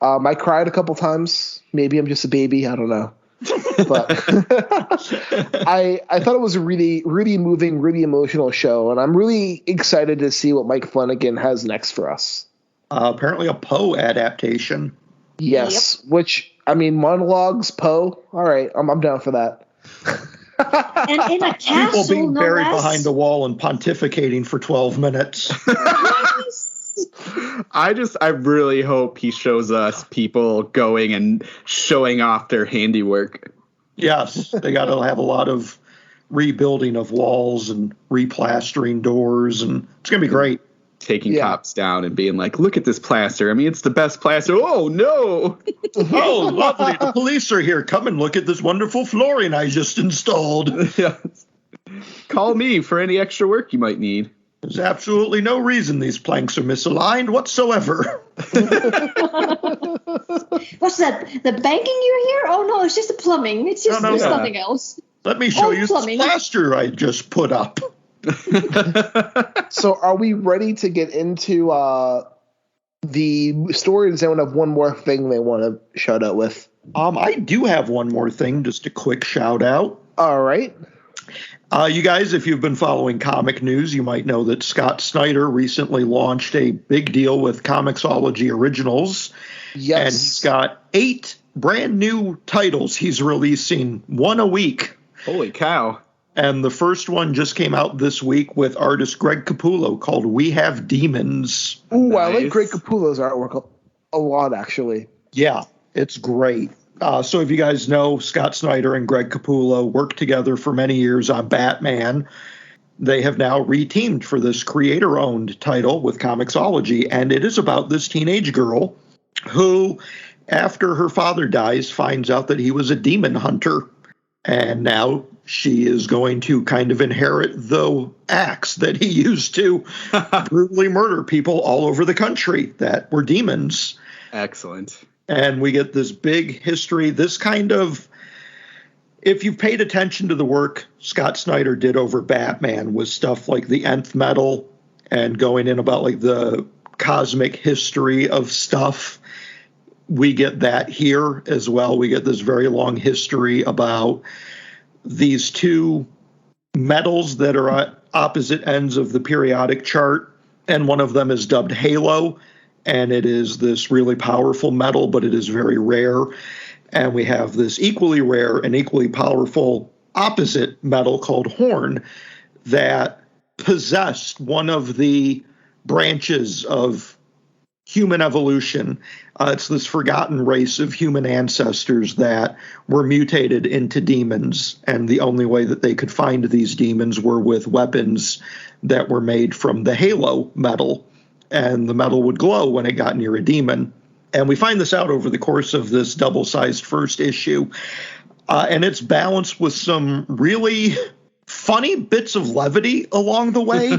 I cried a couple times. Maybe I'm just a baby. I don't know. But I thought it was a really, really moving, really emotional show, and I'm really excited to see what Mike Flanagan has next for us. Apparently a Poe adaptation. Yes, yep. Which, monologues, Poe. All right, I'm down for that. And in a castle, people being buried behind the wall and pontificating for 12 minutes. I really hope he shows us people going and showing off their handiwork. Yes, they got to have a lot of rebuilding of walls and replastering doors, and it's going to be great. Taking cops down and being like, look at this plaster. It's the best plaster. Oh, no. Oh, lovely. The police are here. Come and look at this wonderful flooring I just installed. Yes. Call me for any extra work you might need. There's absolutely no reason these planks are misaligned whatsoever. What's that? The banking you hear? Oh, no, it's just the plumbing. It's just there's nothing else. Let me show you this plaster I just put up. So are we ready to get into the story? Does anyone have one more thing they want to shout out with? I do have one more thing, just a quick shout out. All right. You guys, if you've been following comic news, you might know that Scott Snyder recently launched a big deal with ComiXology Originals. Yes. And he's got 8 brand new titles he's releasing, one a week. Holy cow. And the first one just came out this week with artist Greg Capullo called We Have Demons. Ooh, nice. I like Greg Capullo's artwork a lot, actually. Yeah, it's great. So if you guys know, Scott Snyder and Greg Capullo worked together for many years on Batman. They have now reteamed for this creator-owned title with ComiXology, and it is about this teenage girl who, after her father dies, finds out that he was a demon hunter. And now she is going to kind of inherit the axe that he used to brutally murder people all over the country that were demons. Excellent. And we get this big history, this kind of, if you've paid attention to the work Scott Snyder did over Batman with stuff like the Nth Metal and going in about the cosmic history of stuff, we get that here as well. We get this very long history about these 2 metals that are at opposite ends of the periodic chart, and one of them is dubbed Halo, and it is this really powerful metal, but it is very rare. And we have this equally rare and equally powerful opposite metal called Horn that possessed one of the branches of human evolution. It's this forgotten race of human ancestors that were mutated into demons, and the only way that they could find these demons were with weapons that were made from the halo metal, and the metal would glow when it got near a demon. And we find this out over the course of this double-sized first issue. And it's balanced with some really funny bits of levity along the way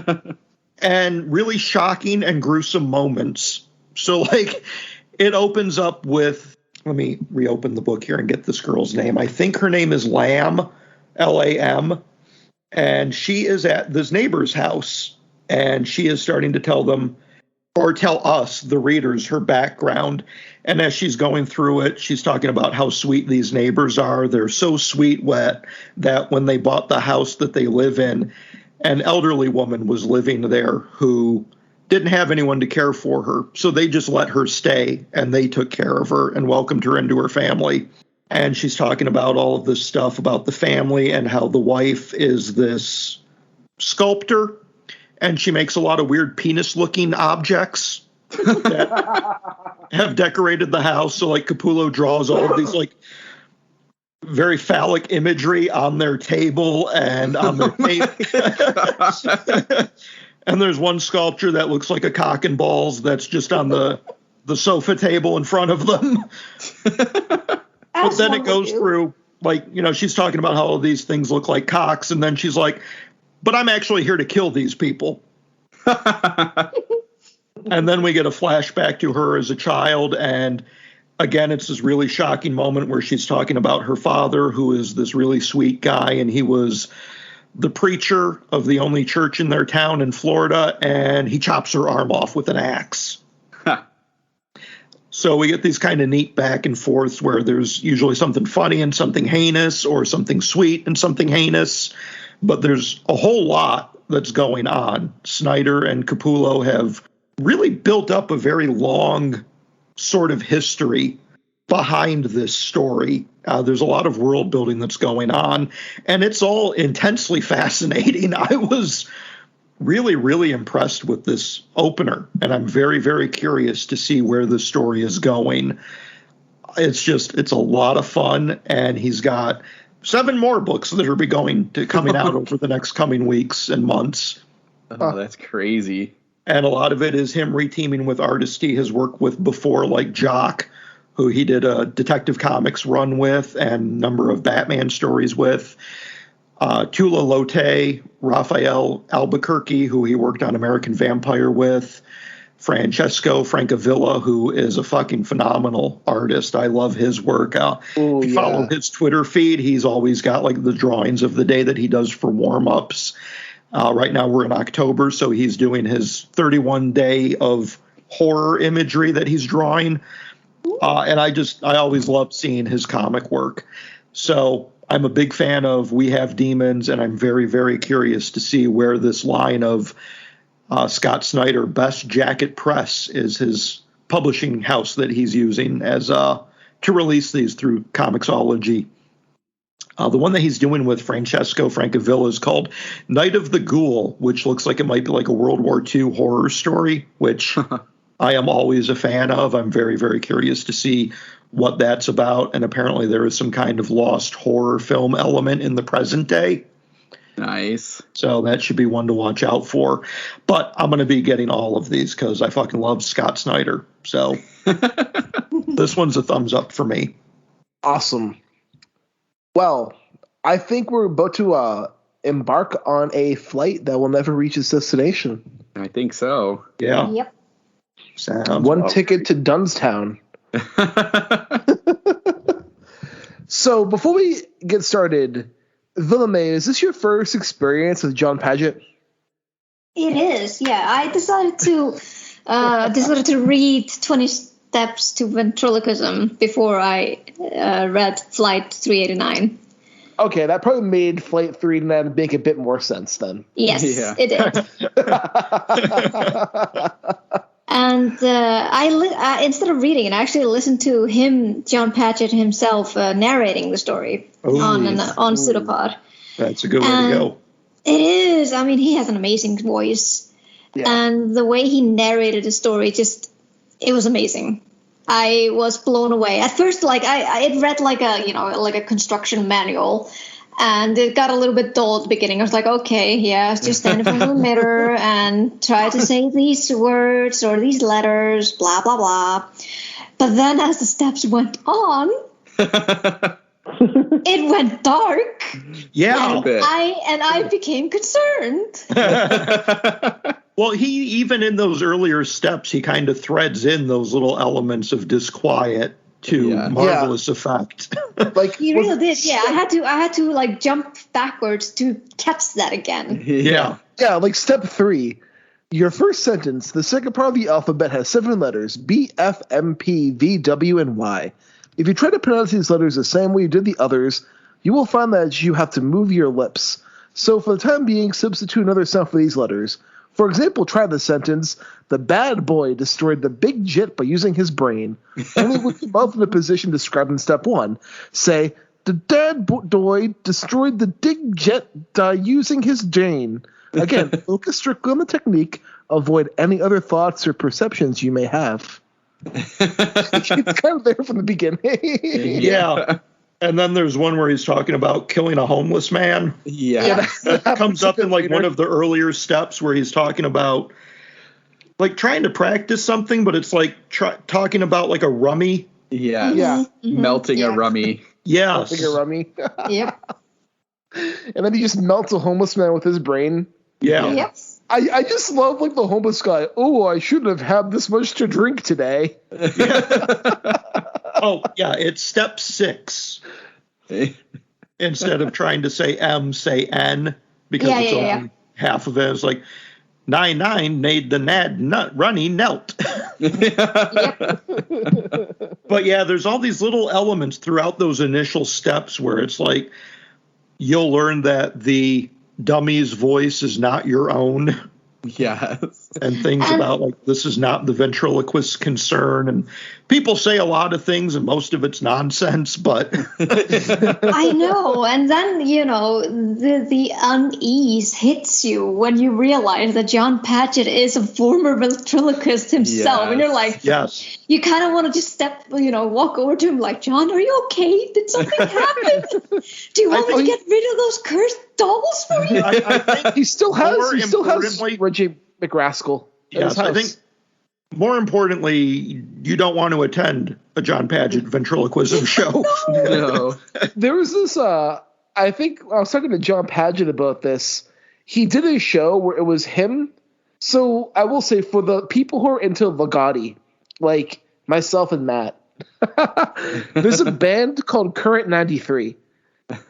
and really shocking and gruesome moments. So, like, it opens up with, let me reopen the book here and get this girl's name. I think her name is Lam, Lam, and she is at this neighbor's house, and she is starting to tell them, or tell us, the readers, her background. And as she's going through it, she's talking about how sweet these neighbors are. They're so sweet that when they bought the house that they live in, an elderly woman was living there who didn't have anyone to care for her. So they just let her stay, and they took care of her and welcomed her into her family. And she's talking about all of this stuff about the family and how the wife is this sculptor. And she makes a lot of weird penis-looking objects that have decorated the house. So, like, Capullo draws all of these, like, very phallic imagery on their table and on their tape. And there's one sculpture that looks like a cock and balls that's just on the sofa table in front of them. But then it goes through, like, you know, she's talking about how all these things look like cocks. And then she's like, but I'm actually here to kill these people. And then we get a flashback to her as a child. And again, it's this really shocking moment where she's talking about her father, who is this really sweet guy. And he was the preacher of the only church in their town in Florida. And he chops her arm off with an axe. So we get these kind of neat back and forths where there's usually something funny and something heinous, or something sweet and something heinous. But there's a whole lot that's going on. Snyder and Capullo have really built up a very long sort of history behind this story. There's a lot of world building that's going on, and it's all intensely fascinating. I was really, really impressed with this opener, and I'm very, very curious to see where the story is going. It's a lot of fun, and he's got 7 more books that are coming out over the next coming weeks and months. Oh, that's crazy. And a lot of it is him reteaming with artists he has worked with before, like Jock, who he did a Detective Comics run with and a number of Batman stories with. Tula Lotte, Raphael Albuquerque, who he worked on American Vampire with. Francesco Francavilla, who is a fucking phenomenal artist. I love his work. If you follow his Twitter feed, he's always got, like, the drawings of the day that he does for warm-ups. Right now we're in October, so he's doing his 31-day of horror imagery that he's drawing. And I always love seeing his comic work. So I'm a big fan of We Have Demons, and I'm very, very curious to see where this line of Scott Snyder, Best Jacket Press, is his publishing house that he's using as to release these through ComiXology. The one that he's doing with Francesco Francavilla is called Night of the Ghoul, which looks like it might be like a World War II horror story, which I am always a fan of. I'm very, very curious to see what that's about. And apparently there is some kind of lost horror film element in the present day. Nice. So that should be one to watch out for. But I'm going to be getting all of these because I fucking love Scott Snyder. So this one's a thumbs up for me. Awesome. Well, I think we're about to embark on a flight that will never reach its destination. I think so. Yeah. Yep. Sounds one ticket to Dunstown. So before we get started, Villamay, is this your first experience with Jon Padgett? It is, yeah. I decided to read 20 Steps to Ventriloquism before I read Flight 389. Okay, that probably made Flight 389 make a bit more sense then. Yes, Yeah. it did. And I instead of reading it, I actually listened to Jon Padgett himself, narrating the story on Pseudopod. That's a good way to go. It is. I mean, he has an amazing voice, and the way he narrated the story it was amazing. I was blown away. At first, it read like a construction manual, and it got a little bit dull at the beginning. I was like, okay, yeah, just stand in front of the mirror and try to say these words or these letters, blah, blah, blah. But then as the steps went on, it went dark. Yeah. And I became concerned. Well, even in those earlier steps, he kind of threads in those little elements of disquiet to marvelous effect. Like he really did. Yeah, I had to like jump backwards to catch that again. Yeah. Yeah, like step 3. Your first sentence, the second part of the alphabet has 7 letters, B, F, M, P, V, W, and Y. If you try to pronounce these letters the same way you did the others, you will find that you have to move your lips. So for the time being, substitute another sound for these letters. For example, try the sentence, the bad boy destroyed the big jet by using his brain. Only with the mouth in a position described in step 1. Say, the bad boy destroyed the big jet by using his brain. Again, focus strictly on the technique. Avoid any other thoughts or perceptions you may have. It's kind of there from the beginning. Yeah. And then there's one where he's talking about killing a homeless man. Yeah. That comes up in like one of the earlier steps where he's talking about like trying to practice something, but it's like talking about like a rummy. Yeah. Yeah. Melting a rummy. Yes. Melting a rummy. Yep. And then he just melts a homeless man with his brain. Yeah. Yep. I just love like the homeless guy. Oh, I shouldn't have had this much to drink today. Oh, yeah, it's step 6. Instead of trying to say M, say N, because it's only half of it. It's like 9 made the nut runny knelt. But yeah, there's all these little elements throughout those initial steps where it's like you'll learn that the dummy's voice is not your own. Yes. And things about like this is not the ventriloquist's concern, and people say a lot of things and most of it's nonsense, but I know. And then the unease hits you when you realize that Jon Padgett is a former ventriloquist himself. And you're like, yes, you kind of want to just walk over to him like, John, are you okay? Did something happen? Do you want me to get rid of those cursed dolls for you? I think he still has Reggie McRaskell. Yes, I think more importantly, you don't want to attend a Jon Padgett ventriloquism show. No. There was this, I think I was talking to Jon Padgett about this. He did a show where it was him. So I will say for the people who are into Legati, like myself and Matt, there's a band called Current 93.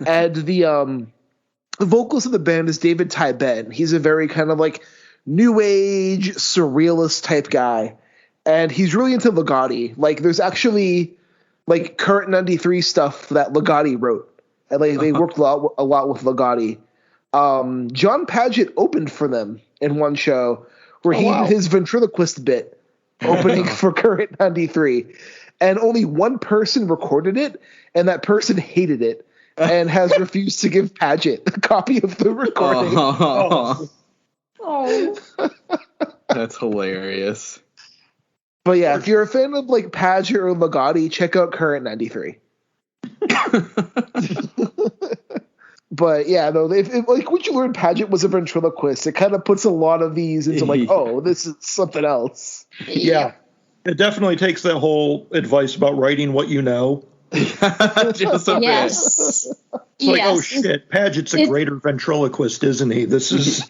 And the vocalist of the band is David Tybett. He's a very kind of like new age surrealist type guy, and he's really into Legati. Like there's actually like Current 93 stuff that Legati wrote, and like they worked a lot with Legati. Jon Padgett opened for them in one show where he did his ventriloquist bit opening for Current 93, and only one person recorded it, and that person hated it and has refused to give Padgett a copy of the recording. Oh. That's hilarious. But yeah, if you're a fan of like Padgett or Legati, check out Current 93. But yeah, though, if like once you learn Padgett was a ventriloquist, it kind of puts a lot of these into like, oh, this is something else. Yeah. It definitely takes that whole advice about writing what you know. Just a bit. It's like, oh shit, Padgett's a greater ventriloquist, isn't he? This is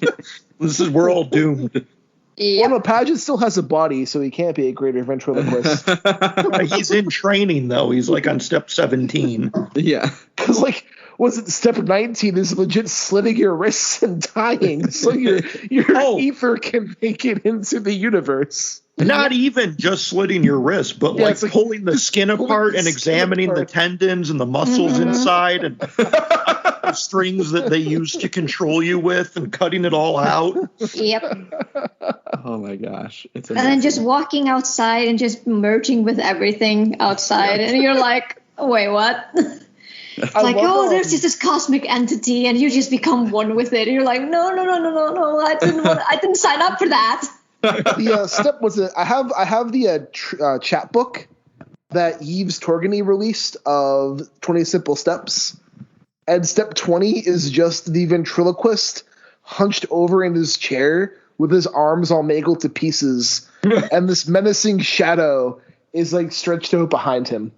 we're all doomed. Well, no, Padgett still has a body, so he can't be a greater ventriloquist. He's in training though. He's like on step 17. Yeah. Because like, was it step 19 is legit slitting your wrists and dying so your ether can make it into the universe. Not even just slitting your wrist, but like pulling the skin apart and examining the tendons and the muscles inside and the strings that they use to control you with and cutting it all out. Yep. Oh my gosh. It's amazing. And then just walking outside and just merging with everything outside. And you're like, wait, what? It's like, there's just this cosmic entity and you just become one with it. And you're like, no, I didn't sign up for that. The step was I have the chat book that Yves Torgany released of 20 Simple Steps, and step 20 is just the ventriloquist hunched over in his chair with his arms all mangled to pieces, and this menacing shadow is like stretched out behind him.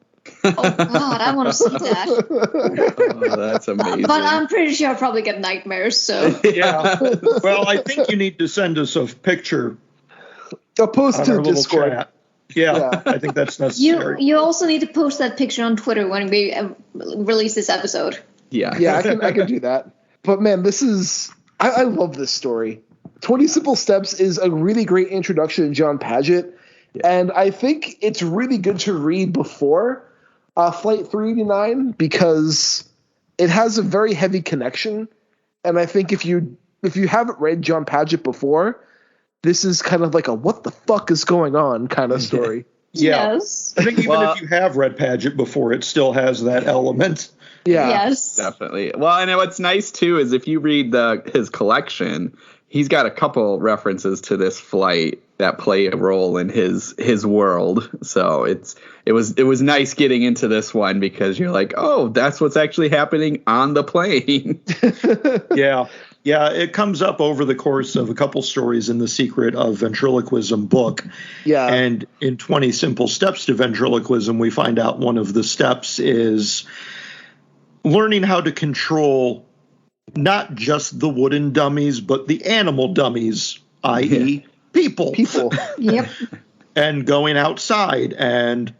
Oh God, I want to see that. Oh, that's amazing. But I'm pretty sure I'll probably get nightmares. So Yeah. Well, I think you need to send us a picture. I'll post on to our the little Discord. chat. Yeah, I think that's necessary. you also need to post that picture on Twitter when we release this episode. Yeah. Yeah, I can do that. But man, I love this story. 20 Simple Steps is a really great introduction to Jon Padgett, and I think it's really good to read before Flight 389 because it has a very heavy connection, and I think if you haven't read Jon Padgett before, this is kind of like a what the fuck is going on kind of story. Yeah. Yes. I think even if you have read Padgett before, it still has that element. Yeah. Yes. Definitely. Well, and what's nice too is if you read his collection, he's got a couple references to this flight that play a role in his world. So it was nice getting into this one because you're like, oh, that's what's actually happening on the plane. Yeah. Yeah, it comes up over the course of a couple stories in the Secret of Ventriloquism book. Yeah. And in 20 Simple Steps to Ventriloquism, we find out one of the steps is learning how to control not just the wooden dummies, but the animal dummies, i.e. people. Yep. And going outside and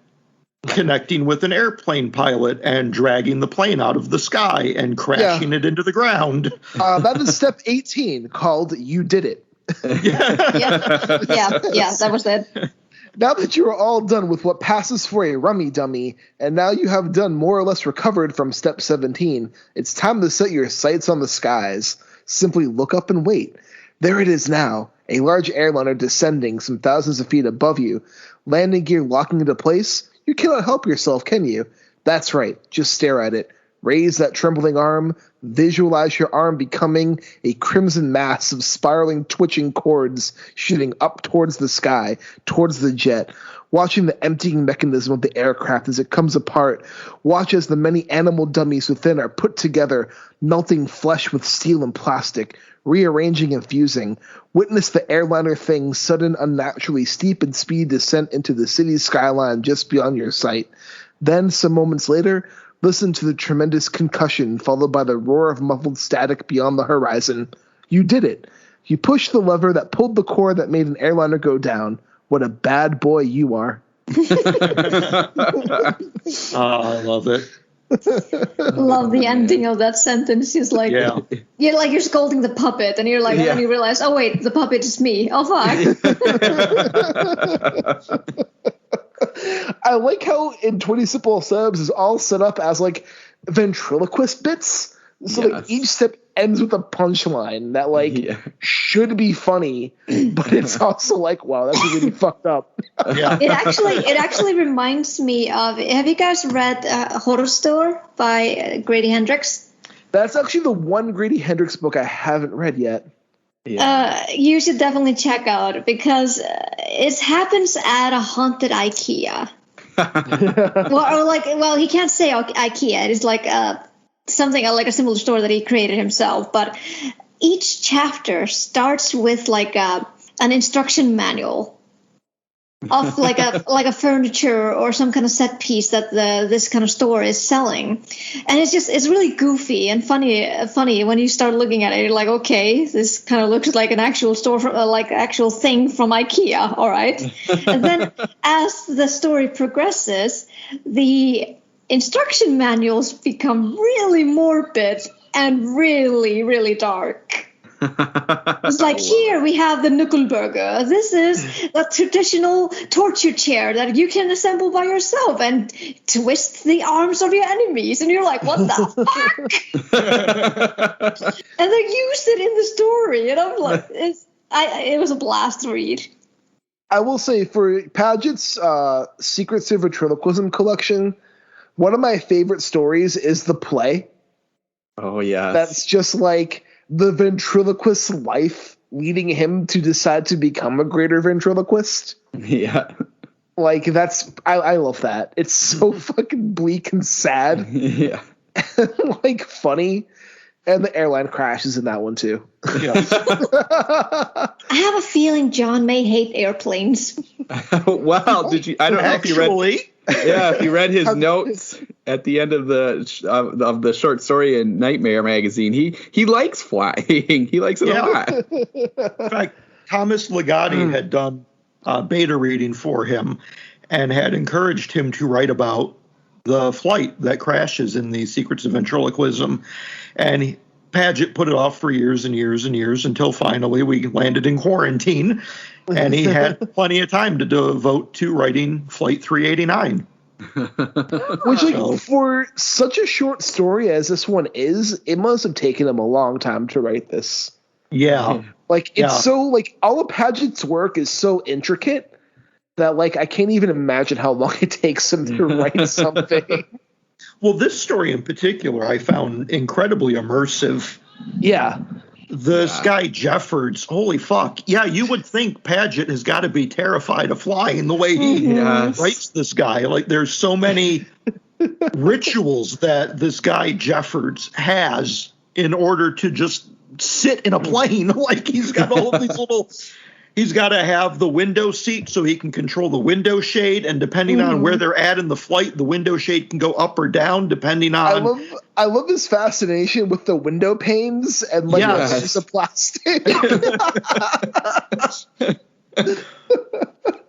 connecting with an airplane pilot and dragging the plane out of the sky and crashing it into the ground. That is step 18 called You Did It. Yeah, that was it. Now that you are all done with what passes for a rummy dummy, and now you have done more or less recovered from step 17, it's time to set your sights on the skies. Simply look up and wait. There it is now, a large airliner descending some thousands of feet above you. Landing gear locking into place. You cannot help yourself, can you? That's right. Just stare at it. Raise that trembling arm. Visualize your arm becoming a crimson mass of spiraling, twitching cords shooting up towards the sky, towards the jet. Watching the emptying mechanism of the aircraft as it comes apart. Watch as the many animal dummies within are put together, melting flesh with steel and plastic, rearranging and fusing. Witness the airliner thing's sudden, unnaturally steep and speedy descent into the city's skyline just beyond your sight. Then, some moments later, listen to the tremendous concussion followed by the roar of muffled static beyond the horizon. You did it. You pushed the lever that pulled the cord that made an airliner go down. What a bad boy you are. I love it. Love the ending of that sentence. He's like, you're scolding the puppet, and you're like, and you realize, oh wait, the puppet is me. Oh fuck. I like how in 20 Simple Steps is all set up as like ventriloquist bits. So like each step ends with a punchline that should be funny, but it's also like, wow, that's really fucked up. It actually reminds me of. Have you guys read Horror Store by Grady Hendrix? That's actually the one Grady Hendrix book I haven't read yet. You should definitely check out because it happens at a haunted IKEA. Well, he can't say IKEA. It is like something like a similar store that he created himself. But each chapter starts with like an instruction manual of like a furniture or some kind of set piece that this kind of store is selling, and it's really goofy and funny when you start looking at it. You're like, okay, this kind of looks like an actual store like actual thing from IKEA, all right. And then as the story progresses, the instruction manuals become really morbid and really, really dark. It's like, here we have the Knuckelburger. This is a traditional torture chair that you can assemble by yourself and twist the arms of your enemies. And you're like, what the fuck? And they used it in the story. And I'm like, it was a blast to read. I will say for Padgett's Secrets of Ventriloquism collection, one of my favorite stories is the play. Oh, yeah. That's just like the ventriloquist's life leading him to decide to become a greater ventriloquist. Yeah. Like, I love that. It's so fucking bleak and sad. Yeah. Like, funny. And the airline crashes in that one too. Yes. I have a feeling John may hate airplanes. Wow, did you? I don't know if you read. Yeah, if you read his notes at the end of the short story in Nightmare magazine, he likes flying. He likes it a lot. In fact, Thomas Ligotti had done beta reading for him and had encouraged him to write about the flight that crashes in the Secrets of Ventriloquism. And Padgett put it off for years and years and years until finally we landed in quarantine. And he had plenty of time to devote to writing Flight 389. Which, for such a short story as this one is, it must have taken him a long time to write this. Yeah. It's so, all of Padgett's work is so intricate that, I can't even imagine how long it takes him to write something. Well, this story in particular I found incredibly immersive. Yeah. This guy Jeffords, holy fuck. Yeah, you would think Padgett has got to be terrified of flying the way he writes this guy. There's so many rituals that this guy Jeffords has in order to just sit in a plane. He's got all of these little... He's got to have the window seat so he can control the window shade, and depending on where they're at in the flight, the window shade can go up or down depending on... I love his fascination with the window panes and the piece of plastic.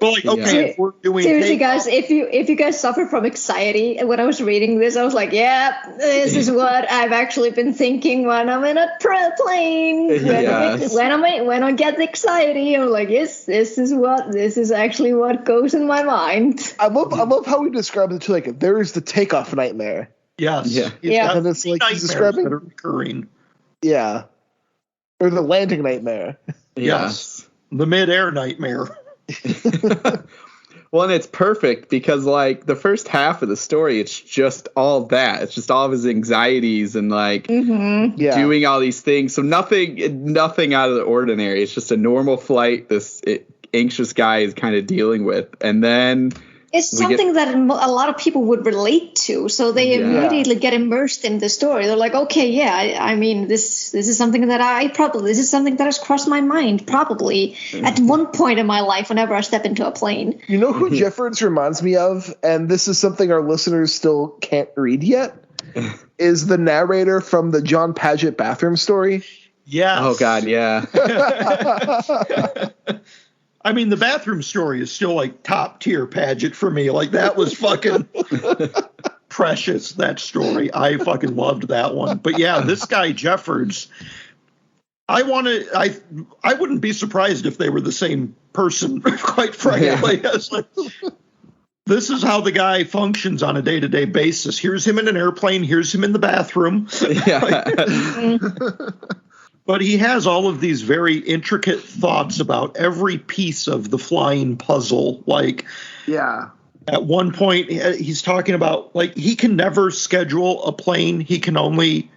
If we're doing seriously, guys, if you guys suffer from anxiety, when I was reading this, I was like, this is what I've actually been thinking when I'm in a plane. When I get anxiety, I'm like, yes, this is actually what goes in my mind. I love how he describes it too. There is the takeoff nightmare. Yes. Yeah. And it's he's describing that are recurring. Yeah. Or the landing nightmare. Yes. The mid-air nightmare. Well, and it's perfect because the first half of the story, it's just all that. It's just all of his anxieties and doing all these things. So nothing out of the ordinary. It's just a normal flight this anxious guy is kind of dealing with. And then it's something that a lot of people would relate to. So they immediately get immersed in the story. They're like, okay, I mean, this is something that this is something that has crossed my mind probably at one point in my life whenever I step into a plane. You know who Jeffords reminds me of? And this is something our listeners still can't read yet, is the narrator from the Jon Padgett bathroom story. Yes. Oh, God, yeah. I mean, the bathroom story is still top tier Padgett for me. That was fucking precious, that story. I fucking loved that one. But yeah, this guy Jeffords, I wouldn't be surprised if they were the same person, quite frankly. Yeah. This is how the guy functions on a day-to-day basis. Here's him in an airplane. Here's him in the bathroom. But he has all of these very intricate thoughts about every piece of the flying puzzle. At one point, he's talking about, he can never schedule a plane. He can only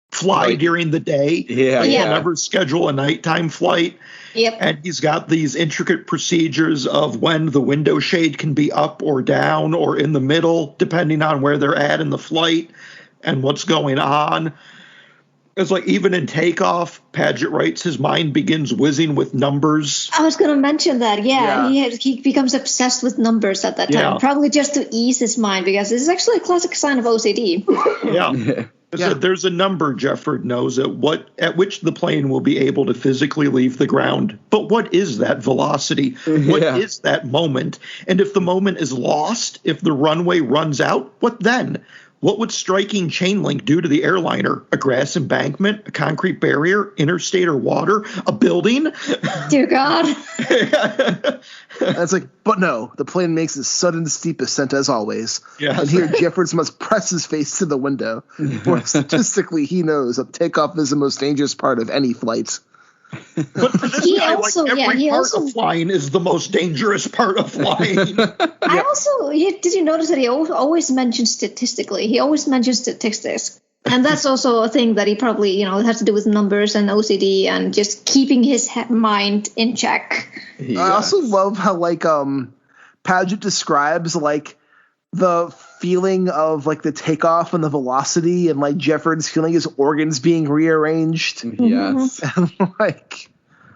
fly during the day. He can never schedule a nighttime flight. Yep. And he's got these intricate procedures of when the window shade can be up or down or in the middle, depending on where they're at in the flight and what's going on. It's even in takeoff, Padgett writes, his mind begins whizzing with numbers. I was going to mention that, He becomes obsessed with numbers at that time, probably just to ease his mind, because this is actually a classic sign of OCD. There's a number Jefford knows at which the plane will be able to physically leave the ground. But what is that velocity? What is that moment? And if the moment is lost, if the runway runs out, what then? What would striking chain link do to the airliner? A grass embankment, a concrete barrier, interstate or water, a building? Dear God. It's but no, the plane makes a sudden steep ascent as always. Yes. And here Jeffords must press his face to the window. For statistically, he knows that takeoff is the most dangerous part of any flight. But for this guy, every part of flying is the most dangerous part of flying. Did you notice that he always mentions statistically? He always mentions statistics. And that's also a thing that he probably, has to do with numbers and OCD and just keeping his mind in check. Yes. I also love how, Padgett describes, the feeling of like the takeoff and the velocity, and like Jefford's feeling his organs being rearranged. Yes. And like,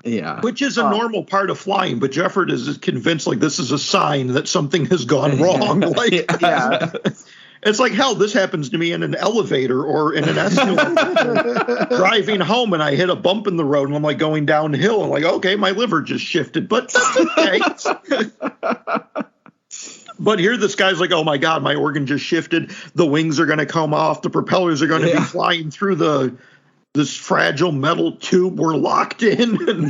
yeah. Which is a normal part of flying, but Jefford is convinced like this is a sign that something has gone wrong. Like, yeah. It's like, hell, this happens to me in an elevator or in an escalator. Driving home and I hit a bump in the road and I'm like going downhill. I'm like, okay, my liver just shifted, but that's okay. But here this guy's like, oh my God, my organ just shifted. The wings are going to come off. The propellers are going to be flying through this fragile metal tube we're locked in.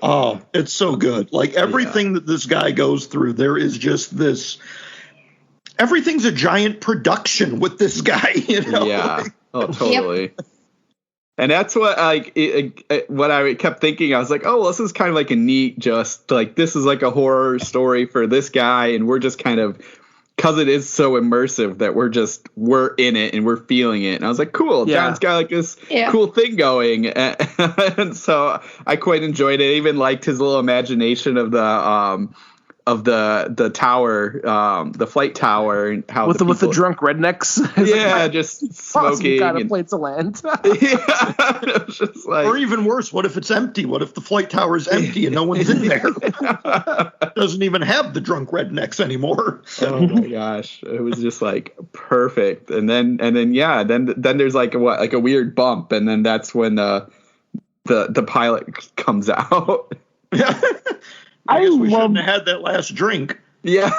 Oh, it's so good. Like everything that this guy goes through, there is just this. Everything's a giant production with this guy, you know? Yeah. Oh, totally. Yep. And that's what what I kept thinking. I was like, oh, well, this is kind of like a neat, just like this is like a horror story for this guy, and we're just kind of, because it is so immersive that we're in it and we're feeling it. And I was like, cool, John's got like this cool thing going. And so I quite enjoyed it. I even liked his little imagination of the tower, the flight tower, and how with the drunk rednecks. Just smoking. Kind of place to land. It was just like, or even worse, what if it's empty? What if the flight tower is empty and no one's in there? Doesn't even have the drunk rednecks anymore. Oh my gosh, it was just like perfect. And then there's like a weird bump, and then that's when the pilot comes out. I guess we shouldn't have had that last drink. Yeah.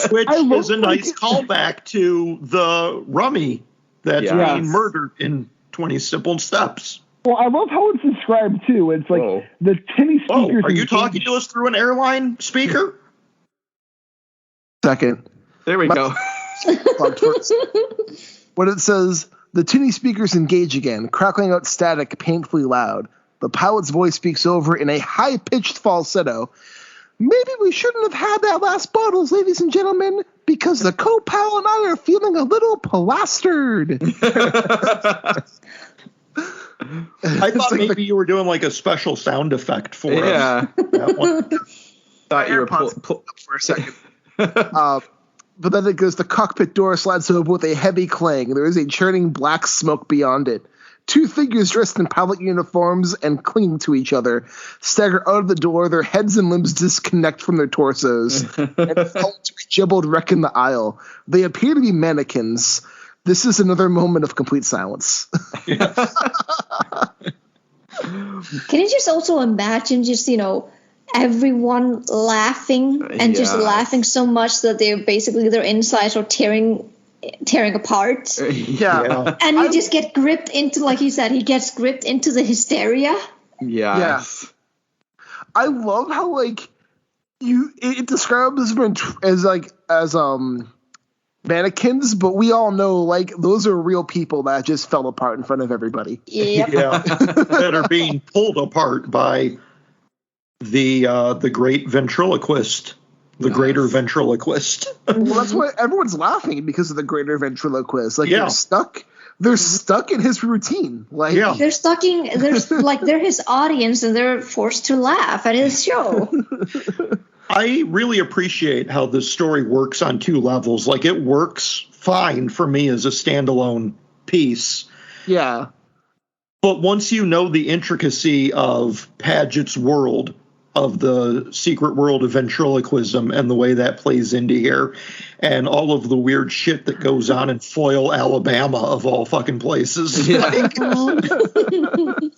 Which is a nice callback to the rummy that's being murdered in 20 Simple Steps. Well, I love how it's described, too. It's like the tinny speakers. Are you talking to us through an airline speaker? Second. There we go. When it says, the tinny speakers engage again, crackling out static painfully loud. The pilot's voice speaks over in a high-pitched falsetto. Maybe we shouldn't have had that last bottles, ladies and gentlemen, because the co-pilot and I are feeling a little plastered. I thought maybe you were doing like a special sound effect for us. That one. Thought you were pull up for a second. But then it goes, the cockpit door slides open with a heavy clang. There is a churning black smoke beyond it. Two figures dressed in pilot uniforms and clinging to each other stagger out of the door, their heads and limbs disconnect from their torsos, and fall to a jibbled wreck in the aisle. They appear to be mannequins. This is another moment of complete silence. Can you just also imagine everyone laughing and just laughing so much that their insides are tearing apart. And he just get gripped into, like he said, he gets gripped into the hysteria. Yes. I love how it describes them as mannequins, but we all know those are real people that just fell apart in front of everybody. Yep. That are being pulled apart by the great ventriloquist. The Greater Ventriloquist. Well, that's why everyone's laughing, because of the Greater Ventriloquist. They're stuck in his routine. They're stuck in. They're his audience, and they're forced to laugh at his show. I really appreciate how this story works on two levels. It works fine for me as a standalone piece. Yeah. But once you know the intricacy of Padgett's world, of the secret world of ventriloquism and the way that plays into here, and all of the weird shit that goes on in Foyle, Alabama, of all fucking places.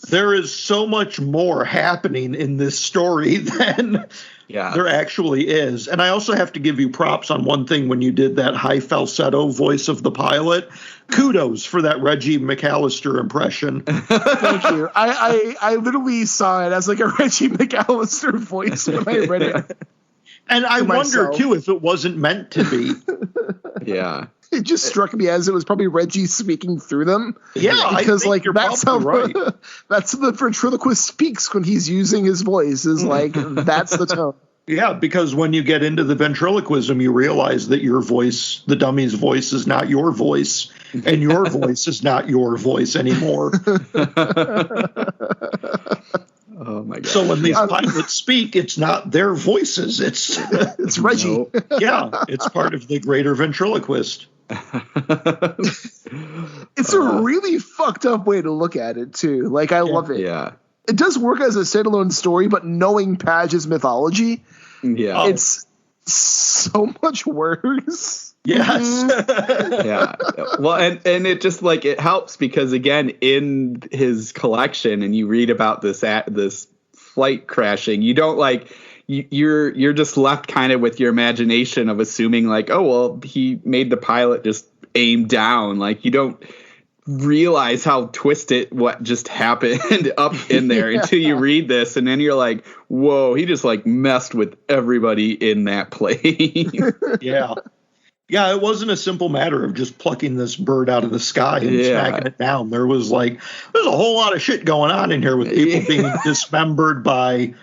There is so much more happening in this story than there actually is. And I also have to give you props on one thing when you did that high falsetto voice of the pilot. Kudos for that Reggie McAllister impression. Thank you. I literally saw it as a Reggie McAllister voice when I read it. And I wonder, too, if it wasn't meant to be. Yeah. It just struck me as it was probably Reggie speaking through them. Yeah, because you're that's how right. That's how the ventriloquist speaks when he's using his voice. Is that's the tone. Yeah, because when you get into the ventriloquism, you realize that your voice, the dummy's voice, is not your voice, and your voice is not your voice anymore. Oh my So when these pilots speak, it's not their voices. It's Reggie. Nope. Yeah, it's part of the Greater Ventriloquist. It's a really fucked up way to look at it too. Like, I love it. Yeah. It does work as a standalone story, but knowing Padgett's mythology, it's so much worse. Yes. Yeah. Well, and it just like it helps because again, in his collection, and you read about this flight crashing, you don't like you're just left kind of with your imagination of assuming like, oh well, he made the pilot just aim down. Like you don't realize how twisted what just happened up in there until you read this, and then you're like, whoa, he just like messed with everybody in that plane. Yeah, it wasn't a simple matter of just plucking this bird out of the sky and smacking it down. There's a whole lot of shit going on in here with people being dismembered by,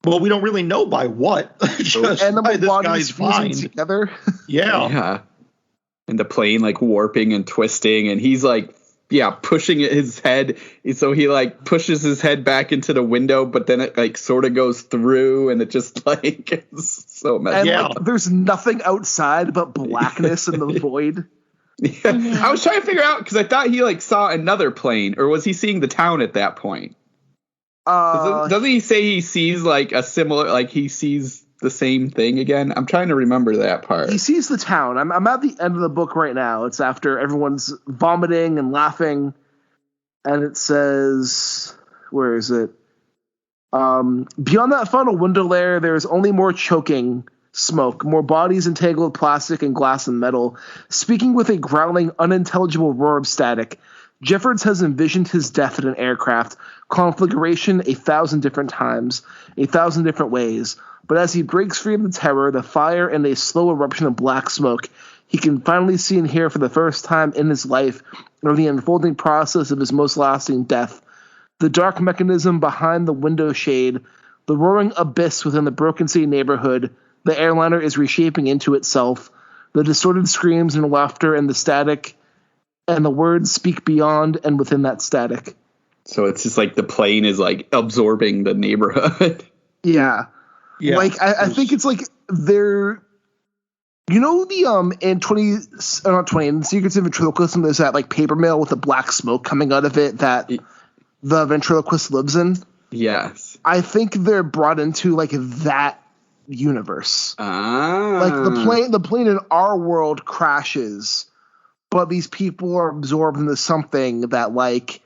well, we don't really know by what. Just animal by this bodies guy's mind. Together. Yeah. And the plane like warping and twisting, and he's like, pushing his head. So he like pushes his head back into the window, but then it like sort of goes through, and it just like it's so messy. And like, there's nothing outside but blackness in the void. Yeah. I was trying to figure out because I thought he like saw another plane, or was he seeing the town at that point? Doesn't he say he sees like a similar, like he sees the same thing again? I'm trying to remember that part. He sees the town. I'm at the end of the book right now. It's after everyone's vomiting and laughing, and it says, where is it? Beyond that funnel window layer, there is only more choking smoke, more bodies entangled plastic and glass and metal, speaking with a growling, unintelligible roar of static. Jeffords has envisioned his death in an aircraft configuration 1,000 different times, 1,000 different ways. But as he breaks free of the terror, the fire, and a slow eruption of black smoke, he can finally see and hear for the first time in his life of the unfolding process of his most lasting death. The dark mechanism behind the window shade, the roaring abyss within the Broken City neighborhood, the airliner is reshaping into itself. The distorted screams and laughter and the static, and the words speak beyond and within that static. So it's just like the plane is like absorbing the neighborhood. Yeah. Yeah, like I think it's like they're, you know, the in in Secrets of Ventriloquism, there's that like paper mail with the black smoke coming out of it that the ventriloquist lives in. Yes, I think they're brought into like that universe. Like the plane in our world crashes, but these people are absorbed into something that like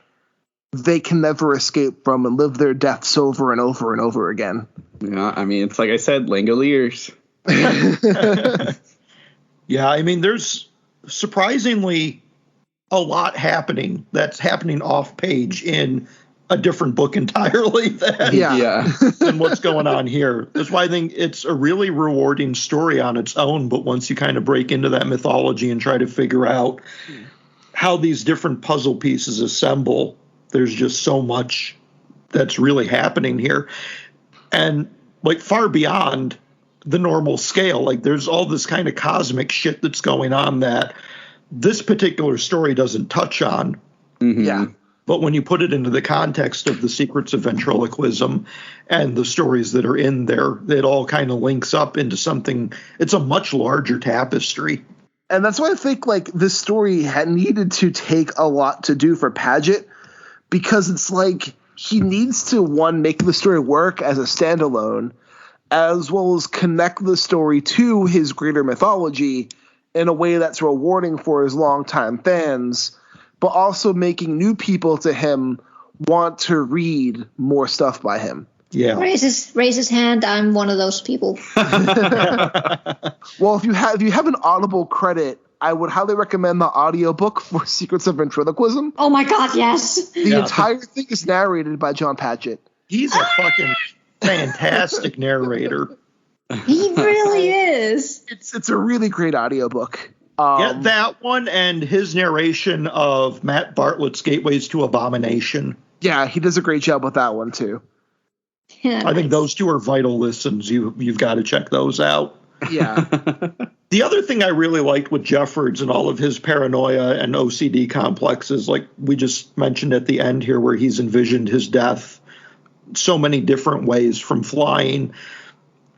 they can never escape from and live their deaths over and over and over again. Yeah, I mean, it's like I said, Langoliers. Yeah, I mean, there's surprisingly a lot happening that's happening off page in a different book entirely than what's going on here. That's why I think it's a really rewarding story on its own, but once you kind of break into that mythology and try to figure out how these different puzzle pieces assemble, there's just so much that's really happening here. And like far beyond the normal scale, like there's all this kind of cosmic shit that's going on that this particular story doesn't touch on. Mm-hmm. Yeah. But when you put it into the context of the Secrets of Ventriloquism and the stories that are in there, it all kind of links up into something. It's a much larger tapestry. And that's why I think like this story had needed to take a lot to do for Padgett, because it's like he needs to, one, make the story work as a standalone, as well as connect the story to his greater mythology in a way that's rewarding for his longtime fans, but also making new people to him want to read more stuff by him. Yeah. Raise his hand. I'm one of those people. Well, if you have an Audible credit, I would highly recommend the audiobook for Secrets of Ventriloquism. Oh my God, yes. The entire thing is narrated by Jon Padgett. He's a fucking fantastic narrator. He really is. It's a really great audiobook. Get that one and his narration of Matt Bartlett's Gateways to Abomination. Yeah, he does a great job with that one too. Yeah, I think those two are vital listens. You've got to check those out. Yeah. The other thing I really liked with Jeffords and all of his paranoia and OCD complexes, like we just mentioned at the end here, where he's envisioned his death so many different ways, from flying.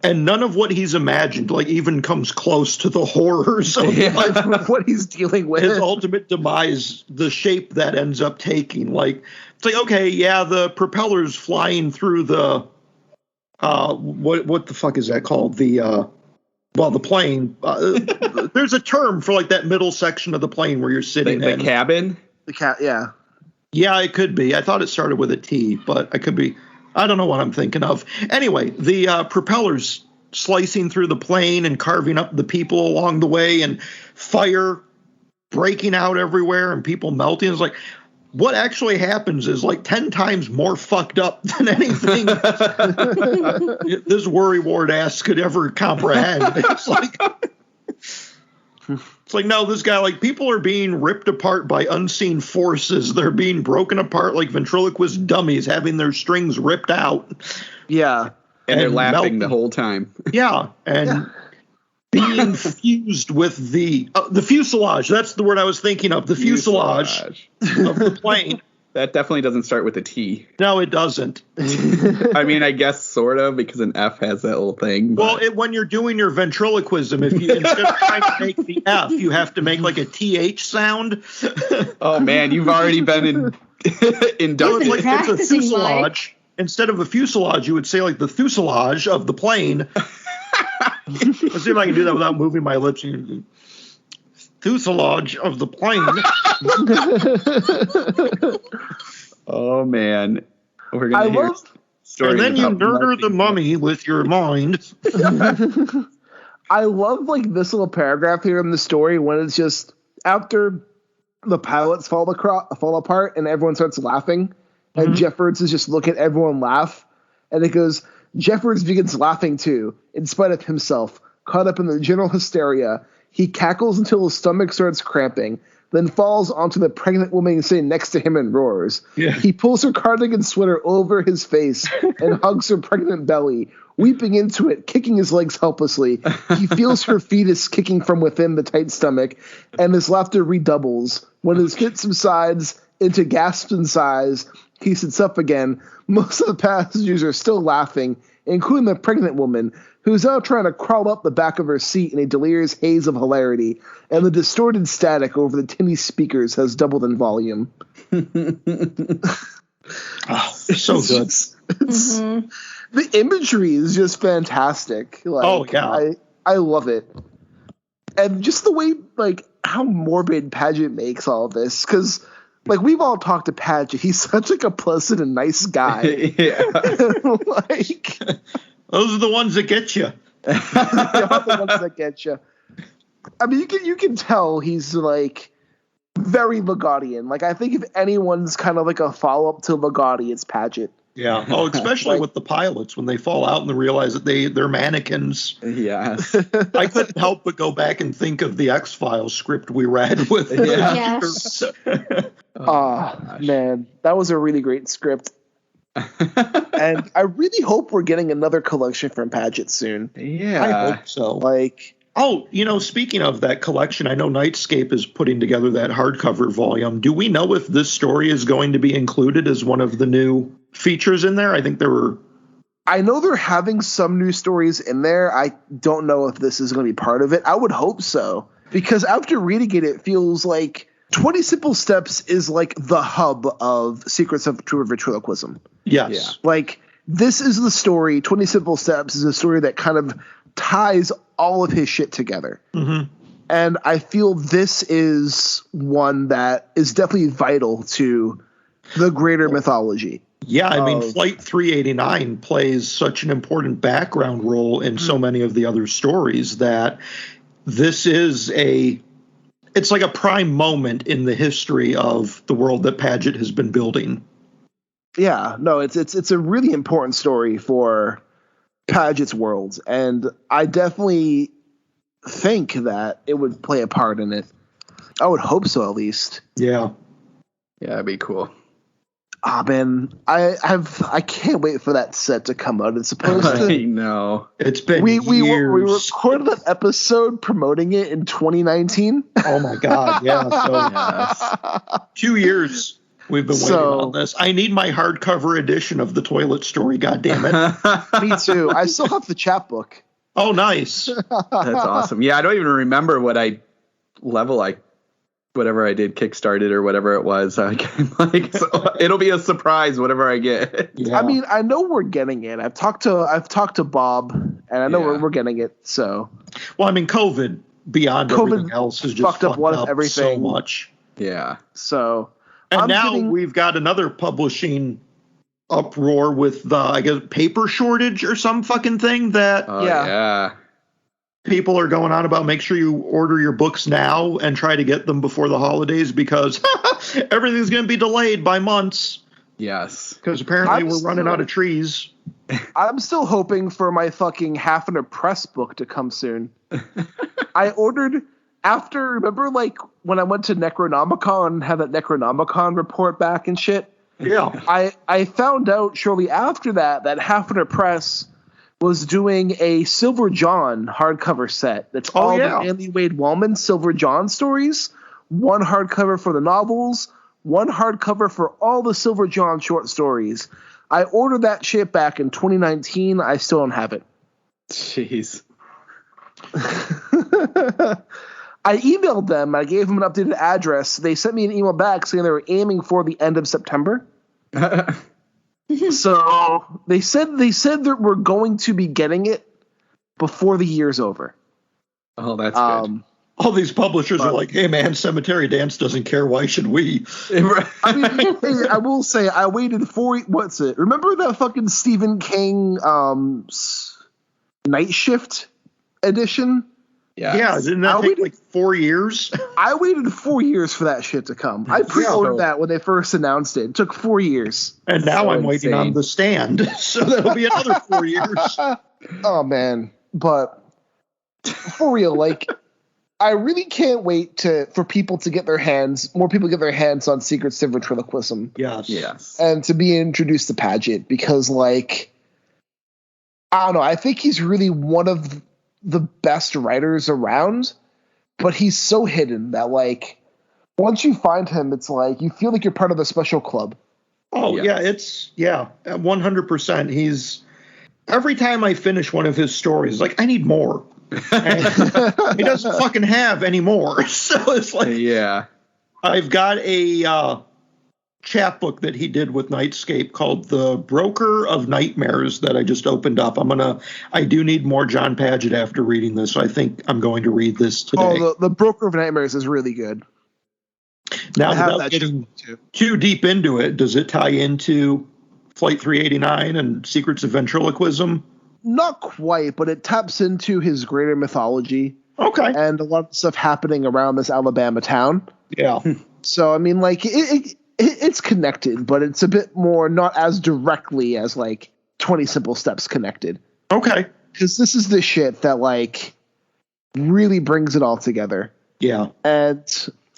And none of what he's imagined, like, even comes close to the horrors of like, what he's dealing with. His ultimate demise, the shape that ends up taking. Like, it's like, okay, yeah, the propeller's flying through the what the fuck is that called? The plane. There's a term for like that middle section of the plane where you're sitting in. The cabin? Yeah. Yeah, it could be. I thought it started with a T, but I could be. I don't know what I'm thinking of. Anyway, the propellers slicing through the plane and carving up the people along the way, and fire breaking out everywhere and people melting. It's like, what actually happens is like 10 times more fucked up than anything this worry ward ass could ever comprehend. It's like, no, this guy, like, people are being ripped apart by unseen forces. They're being broken apart like ventriloquist dummies, having their strings ripped out. Yeah. And they're laughing the whole time. Yeah. And being fused with the fuselage. That's the word I was thinking of. The fuselage of the plane. That definitely doesn't start with a T. No, it doesn't. I mean, I guess sort of, because an F has that little thing. Well, when you're doing your ventriloquism, if you instead of trying to make the F, you have to make like a TH sound. Oh man, you've already been inducted. It's a fuselage. Instead of a fuselage, you would say like the fuselage of the plane. Let's see if I can do that without moving my lips. Fuselage of the plane. Oh man, we're gonna hear stories. And then you murder the mummy with your mind. I love like this little paragraph here in the story when it's just after the pilots fall apart and everyone starts laughing, and Jeffords is just looking at everyone laugh, and it goes, Jeffords begins laughing too, in spite of himself, caught up in the general hysteria. He cackles until his stomach starts cramping, then falls onto the pregnant woman sitting next to him and roars. Yeah. He pulls her cardigan sweater over his face and hugs her pregnant belly, weeping into it, kicking his legs helplessly. He feels her fetus kicking from within the tight stomach, and his laughter redoubles. When his fit subsides into gasps and sighs, he sits up again. Most of the passengers are still laughing, including the pregnant woman, who's now trying to crawl up the back of her seat in a delirious haze of hilarity, and the distorted static over the tinny speakers has doubled in volume. So good. The imagery is just fantastic. Like, I love it. And just the way, like, how morbid Padgett makes all of this, because like, we've all talked to Padgett. He's such like a pleasant and nice guy. Yeah. Like, those are the ones that get you. They are the ones that get you. I mean, you can tell he's like very Lagottian. Like, I think if anyone's kind of like a follow up to Lagotti, it's Padgett. Yeah. Oh, especially like, with the pilots when they fall out and they realize that they're mannequins. Yes. I couldn't help but go back and think of the X-Files script we read with. Yes. Man, that was a really great script. And I really hope we're getting another collection from Padgett soon. Yeah. I hope so. Like, oh, speaking of that collection, I know Nightscape is putting together that hardcover volume. Do we know if this story is going to be included as one of the new features in there? I know they're having some new stories in there. I don't know if this is going to be part of it. I would hope so, because after reading it, it feels like 20 Simple Steps is like the hub of Secrets of True Ventriloquism. Yes. Yeah. Like, this is the story. 20 Simple Steps is a story that kind of ties all of his shit together. Mm-hmm. And I feel this is one that is definitely vital to the greater mythology. Yeah, I mean, Flight 389 plays such an important background role in so many of the other stories that this is it's like a prime moment in the history of the world that Padgett has been building. Yeah, no, it's a really important story for Padgett's world, and I definitely think that it would play a part in it. I would hope so, at least. Yeah. Yeah, that'd be cool. Ah, man, I can't wait for that set to come out. It's supposed to. I know. It's been we years. recorded an episode promoting it in 2019. Oh my God! Yeah, so 2 years. We've been waiting on this. I need my hardcover edition of the Toilet Story, goddammit. Me too. I still have the chapbook. Oh, nice. That's awesome. Yeah, I don't even remember what whatever I did Kickstarted or whatever it was. So it'll be a surprise whatever I get. Yeah. I mean, I know we're getting it. I've talked to Bob, and I know we're getting it. So, well, I mean, COVID beyond everything else has just fucked up everything so much. Yeah. So, and we've got another publishing uproar with the, I guess, paper shortage or some fucking thing that people are going on about. Make sure you order your books now and try to get them before the holidays because everything's going to be delayed by months. Yes. Because apparently we're running out of trees. I'm still hoping for my fucking Half in a Press book to come soon. I ordered remember like when I went to Necronomicon and had that Necronomicon report back and shit? Yeah. I found out shortly after that Half in a Press was doing a Silver John hardcover set. That's all the Andy Wade Wellman Silver John stories. One hardcover for the novels, one hardcover for all the Silver John short stories. I ordered that shit back in 2019. I still don't have it. Jeez. I emailed them. I gave them an updated address. They sent me an email back saying they were aiming for the end of September. So they said that we're going to be getting it before the year's over. Oh, that's good. All these publishers are like, hey, man, Cemetery Dance doesn't care. Why should we? I mean, I will say I waited remember that fucking Stephen King Night Shift edition? Yeah, didn't that take like 4 years? I waited 4 years for that shit to come. I pre-ordered that when they first announced it. It took 4 years. And now I'm waiting on The Stand, so that'll be another 4 years. Oh, man. But for real, like, I really can't wait for more people to get their hands on Secrets of Ventriloquism. Yes. And to be introduced to Padgett because, like, I don't know, I think he's really one of the best writers around, but he's so hidden that, like, once you find him, it's like you feel like you're part of a special club. Oh, yeah, it's 100%. He's every time I finish one of his stories, like, I need more. And he doesn't fucking have any more. So it's like, I've got a chapbook that he did with Nightscape called The Broker of Nightmares that I just opened up. I do need more Jon Padgett after reading this, so I think I'm going to read this today. Oh, the Broker of Nightmares is really good. Now, without getting too deep into it, does it tie into Flight 389 and Secrets of Ventriloquism? Not quite, but it taps into his greater mythology. Okay. And a lot of stuff happening around this Alabama town. Yeah. So, I mean, like, it's connected, but it's a bit more not as directly as, like, 20 Simple Steps connected. Okay. Because this is the shit that, like, really brings it all together. Yeah. And,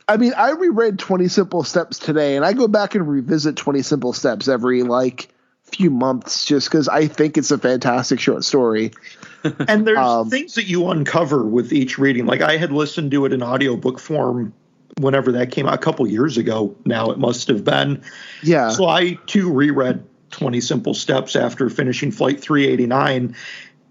I mean, I reread 20 Simple Steps today, and I go back and revisit 20 Simple Steps every, like, few months just because I think it's a fantastic short story. And there's things that you uncover with each reading. Like, I had listened to it in audiobook form whenever that came out, a couple years ago now it must have been. Yeah. So I, too, reread 20 Simple Steps after finishing Flight 389.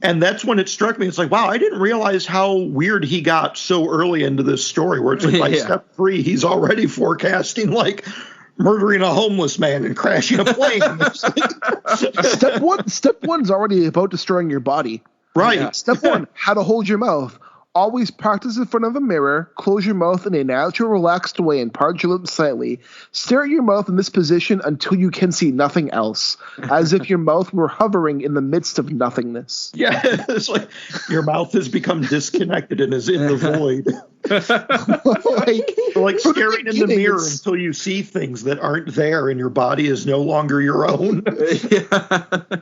And that's when it struck me. It's like, wow, I didn't realize how weird he got so early into this story where it's like by step 3, he's already forecasting, like, murdering a homeless man and crashing a plane. Step one's already about destroying your body. Right. Yeah. Step 1, how to hold your mouth. Always practice in front of a mirror. Close your mouth in a natural, relaxed way and part your lips slightly. Stare at your mouth in this position until you can see nothing else, as if your mouth were hovering in the midst of nothingness. Yeah, it's like your mouth has become disconnected and is in the void. like staring in the mirror until you see things that aren't there and your body is no longer your own.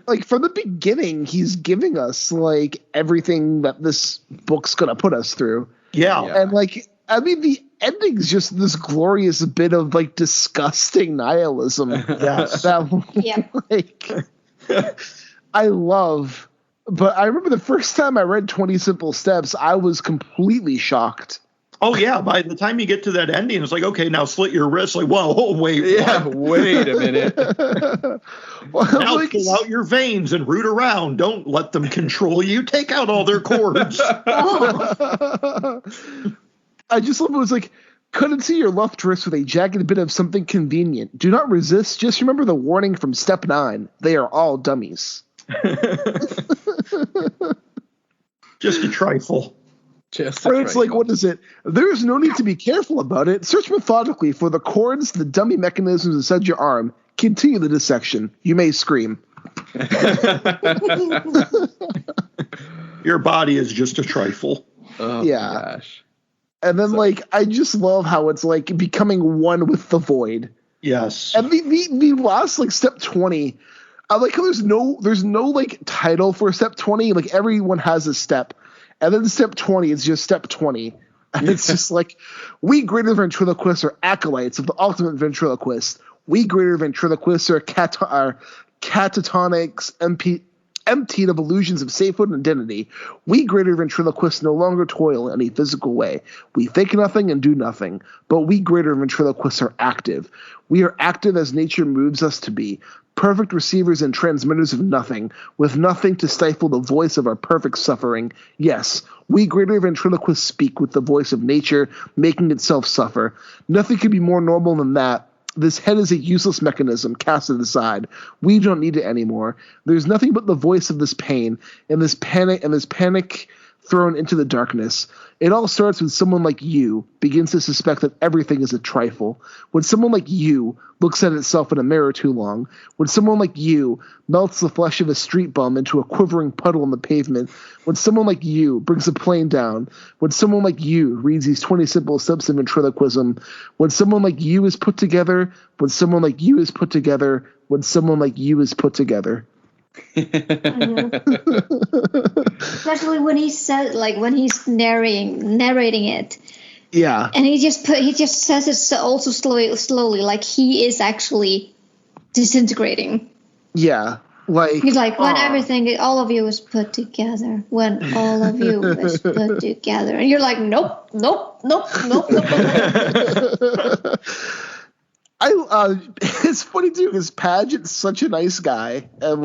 Like from the beginning, he's giving us like everything that this book's gonna put us through. Yeah. And like, I mean, the ending's just this glorious bit of like disgusting nihilism. Yes. I love. But I remember the first time I read 20 Simple Steps, I was completely shocked. Oh, yeah. By the time you get to that ending, it's like, okay, now slit your wrist. Like, whoa, wait. Yeah, wait a minute. Now pull out your veins and root around. Don't let them control you. Take out all their cords. I just love it. It was like, couldn't see your left wrist with a jagged bit of something convenient. Do not resist. Just remember the warning from step 9. They are all dummies. Just a trifle. It's like, what is it? There is no need to be careful about it. Search methodically for the cords, the dummy mechanisms inside your arm. Continue the dissection. You may scream. Your body is just a trifle. Oh, yeah. My gosh. And then, I just love how it's, becoming one with the void. Yes. And the last, step 20, I like how there's no title for step 20. Like, everyone has a step. And then step 20 is just step 20. And it's just we greater ventriloquists are acolytes of the ultimate ventriloquist. We greater ventriloquists are catatonics emptied of illusions of safehood and identity. We greater ventriloquists no longer toil in any physical way. We think nothing and do nothing. But we greater ventriloquists are active. We are active as nature moves us to be. Perfect receivers and transmitters of nothing, with nothing to stifle the voice of our perfect suffering. Yes, we greater ventriloquists speak with the voice of nature, making itself suffer. Nothing could be more normal than that. This head is a useless mechanism, cast it aside. We don't need it anymore. There's nothing but the voice of this pain, and this panic thrown into the darkness. It all starts when someone like you begins to suspect that everything is a trifle. When someone like you looks at itself in a mirror too long. When someone like you melts the flesh of a street bum into a quivering puddle on the pavement. When someone like you brings a plane down. When someone like you reads these 20 simple steps of ventriloquism. When someone like you is put together. When someone like you is put together. When someone like you is put together. Especially when he says, when he's narrating it. Yeah. And he just says it also slowly, like he is actually disintegrating. Yeah. He's like, when everything, all of you is put together. When all of you is put together. And you're like, nope. It's funny too because Padgett's such a nice guy, and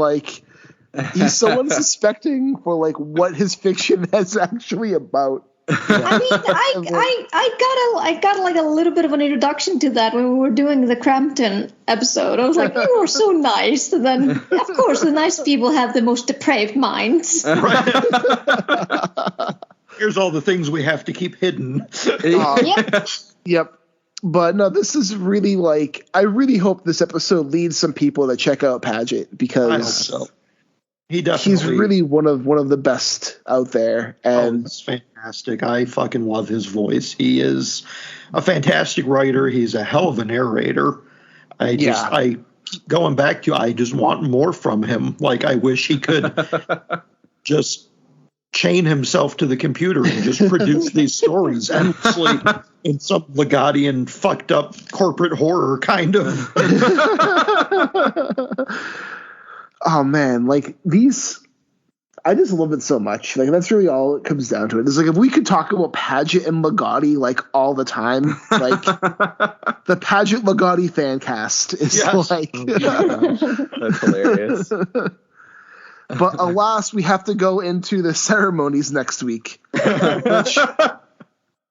he's so unsuspecting for what his fiction is actually about. I mean, I got a little bit of an introduction to that when we were doing the Crampton episode. I was like, you are so nice. And then, of course, the nice people have the most depraved minds. Here's all the things we have to keep hidden. Yep. But no, this is really I really hope this episode leads some people to check out Padgett because I hope so. He's really one of the best out there, and it's fantastic. I fucking love his voice. He is a fantastic writer. He's a hell of a narrator. I keep going back to I just want more from him. I wish he could just chain himself to the computer and just produce these stories endlessly in some Legatian fucked up corporate horror kind of. Oh man, these, I just love it so much. That's really all it comes down to. It's if we could talk about Padgett and Legati all the time, the Padgett Legati fan cast is that's hilarious. But alas, we have to go into the ceremonies next week, which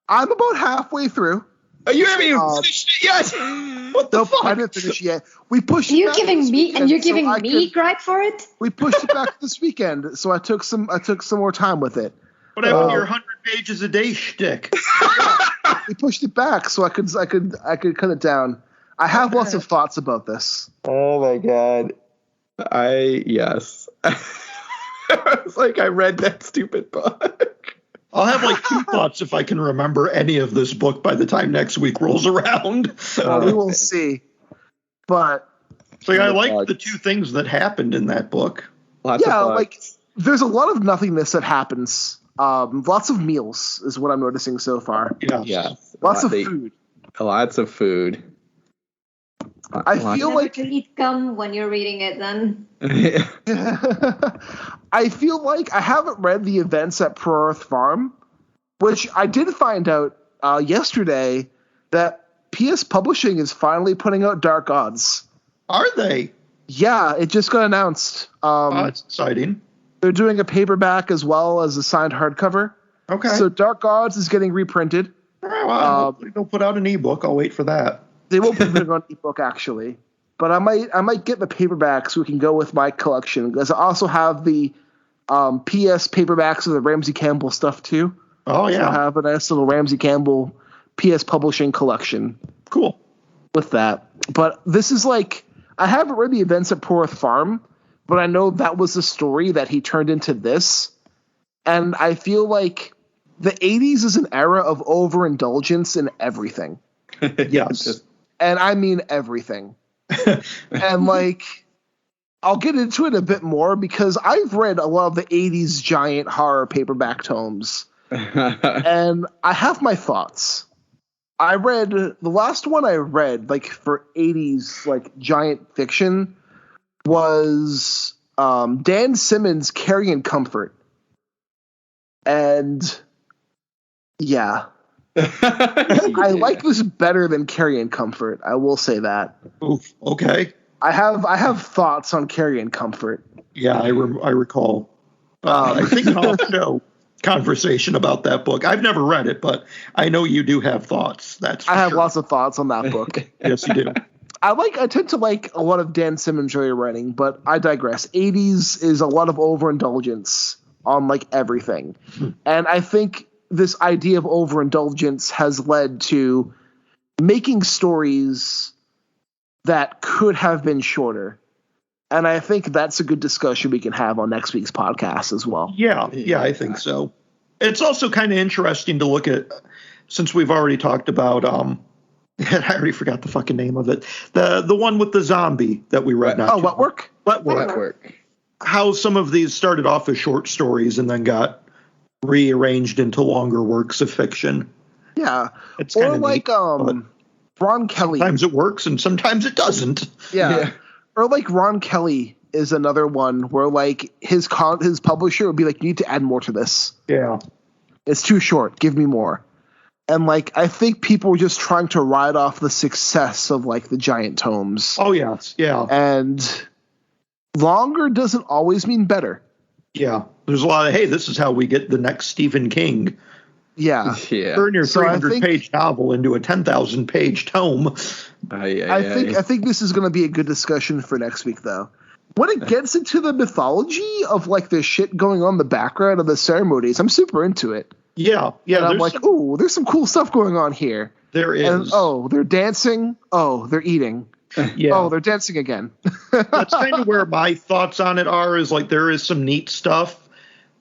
I'm about halfway through. You haven't even finished it yet. What the fuck? I didn't finish yet. We pushed. You're giving me gripe for it. We pushed it back this weekend, so I took some more time with it. What happened to your 100 pages a day shtick? We pushed it back so I could cut it down. I have lots of thoughts about this. Oh my god. Yes. It's I read that stupid book. I'll have 2 thoughts if I can remember any of this book by the time next week rolls around. We will see. But I like the 2 things that happened in that book. There's a lot of nothingness that happens. Lots of meals is what I'm noticing so far. Yeah. Lots of food. Lots of food. I feel like you eat gum when you're reading it then. I feel like I haven't read the events at Pro Earth Farm, which I did find out yesterday that PS Publishing is finally putting out Dark Gods. Are they? Yeah, it just got announced. That's exciting. They're doing a paperback as well as a signed hardcover. Okay. So Dark Gods is getting reprinted. Oh, wow. They'll put out an ebook. I'll wait for that. They will put it on ebook actually, but I might get the paperback so we can go with my collection because I also have the PS paperbacks of the Ramsey Campbell stuff too. Oh yeah. So I have a nice little Ramsey Campbell PS Publishing collection. Cool. With that, but this is like I haven't read the events at Porth Farm, but I know that was the story that he turned into this, and I feel like the 80s is an era of overindulgence in everything. Yes. And I mean everything. And like, I'll get into it a bit more because I've read a lot of the 80s giant horror paperback tomes. And I have my thoughts. The last one I read, like for 80s, like giant fiction was Dan Simmons' Carrying Comfort. And yeah. I like this better than Carrying Comfort. I will say that. Oof, okay. I have thoughts on Carrying Comfort. Yeah, I recall. I think an off-show conversation about that book. I've never read it, but I know you do have thoughts. I have lots of thoughts on that book. Yes, you do. I tend to like a lot of Dan Simmons' early writing, but I digress. 80s is a lot of overindulgence on like everything. And I think this idea of overindulgence has led to making stories that could have been shorter. And I think that's a good discussion we can have on next week's podcast as well. Yeah, I think so. It's also kind of interesting to look at, since we've already talked about, I already forgot the fucking name of it. The one with the zombie that we read. Wetwork? Wetwork. How some of these started off as short stories and then got rearranged into longer works of fiction. Yeah. It's or like neat, Ron Kelly. Sometimes it works and sometimes it doesn't. Yeah. Or like Ron Kelly is another one where like his publisher would be like, you need to add more to this. Yeah. It's too short. Give me more. And like I think people were just trying to ride off the success of like the giant tomes. Oh yes. Yeah. And longer doesn't always mean better. Yeah. There's a lot of, hey, this is how we get the next Stephen King. Yeah. Turn your 300-page novel into a 10,000-page tome. I think this is going to be a good discussion for next week, though. When it gets into the mythology of like the shit going on in the background of the ceremonies, I'm super into it. Yeah. And I'm like, ooh, there's some cool stuff going on here. There is. And, they're dancing. Oh, they're eating. Yeah. Oh, they're dancing again. That's kind of where my thoughts on it are, is like there is some neat stuff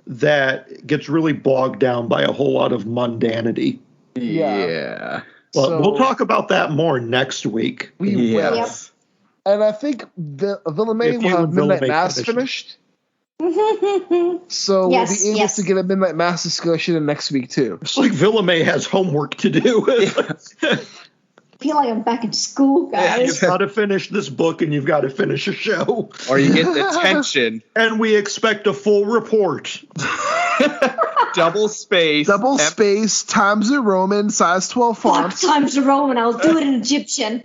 that gets really bogged down by a whole lot of mundanity. Yeah. But we'll talk about that more next week. We will. Yep. And I think Villamay will have Midnight Mass finished. So we'll be able to get a Midnight Mass discussion in next week, too. It's like Villamay has homework to do. I feel like I'm back in school, guys. You've got to finish this book and you've got to finish a show. Or you get the tension. And we expect a full report. Double space, Times New Roman, size 12 font. Times New Roman, I'll do it in Egyptian.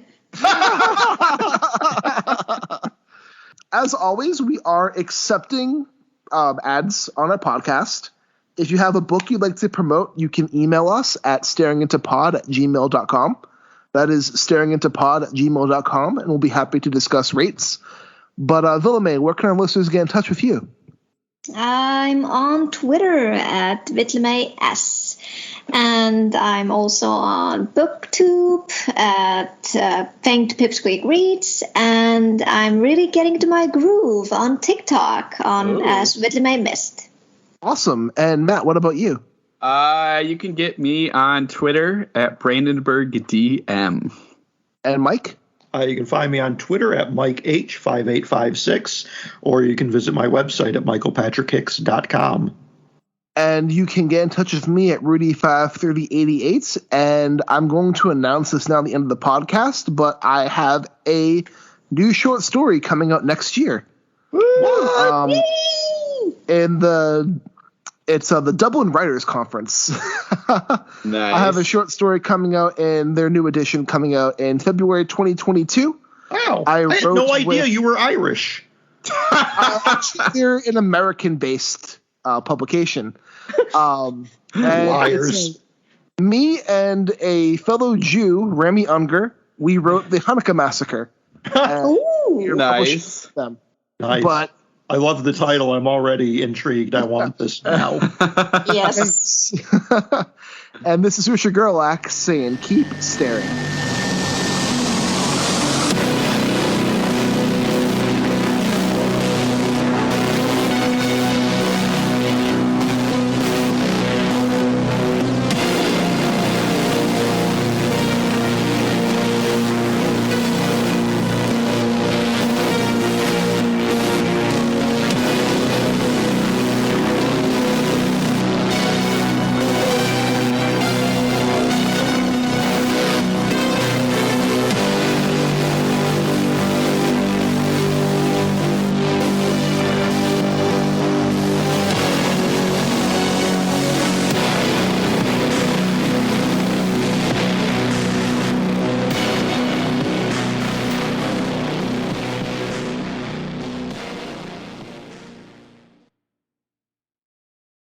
As always, we are accepting ads on our podcast. If you have a book you'd like to promote, you can email us at staringintopod@gmail.com. That is staringintopod@gmail.com, and we'll be happy to discuss rates. But Villamay, where can our listeners get in touch with you? I'm on Twitter at VitlamayS, and I'm also on BookTube at Fink Pipsqueak Reads, and I'm really getting to my groove on TikTok as Vitlamay Mist. Awesome. And Matt, what about you? You can get me on Twitter at BrandenburgDM. And Mike? You can find me on Twitter at MikeH5856, or you can visit my website at michaelpatrickhicks.com. And you can get in touch with me at Rudy53088, and I'm going to announce this now at the end of the podcast, but I have a new short story coming out next year. It's the Dublin Writers Conference. Nice. I have a short story coming out in their new edition coming out in February 2022. Wow. I had no idea you were Irish. Actually, they're an American-based publication. Liars. Me and a fellow Jew, Remy Unger, we wrote the Hanukkah Massacre. Ooh, nice. Them. Nice. But I love the title. I'm already intrigued. I want this now. Yes. And this is Usha Gerlach saying, keep staring.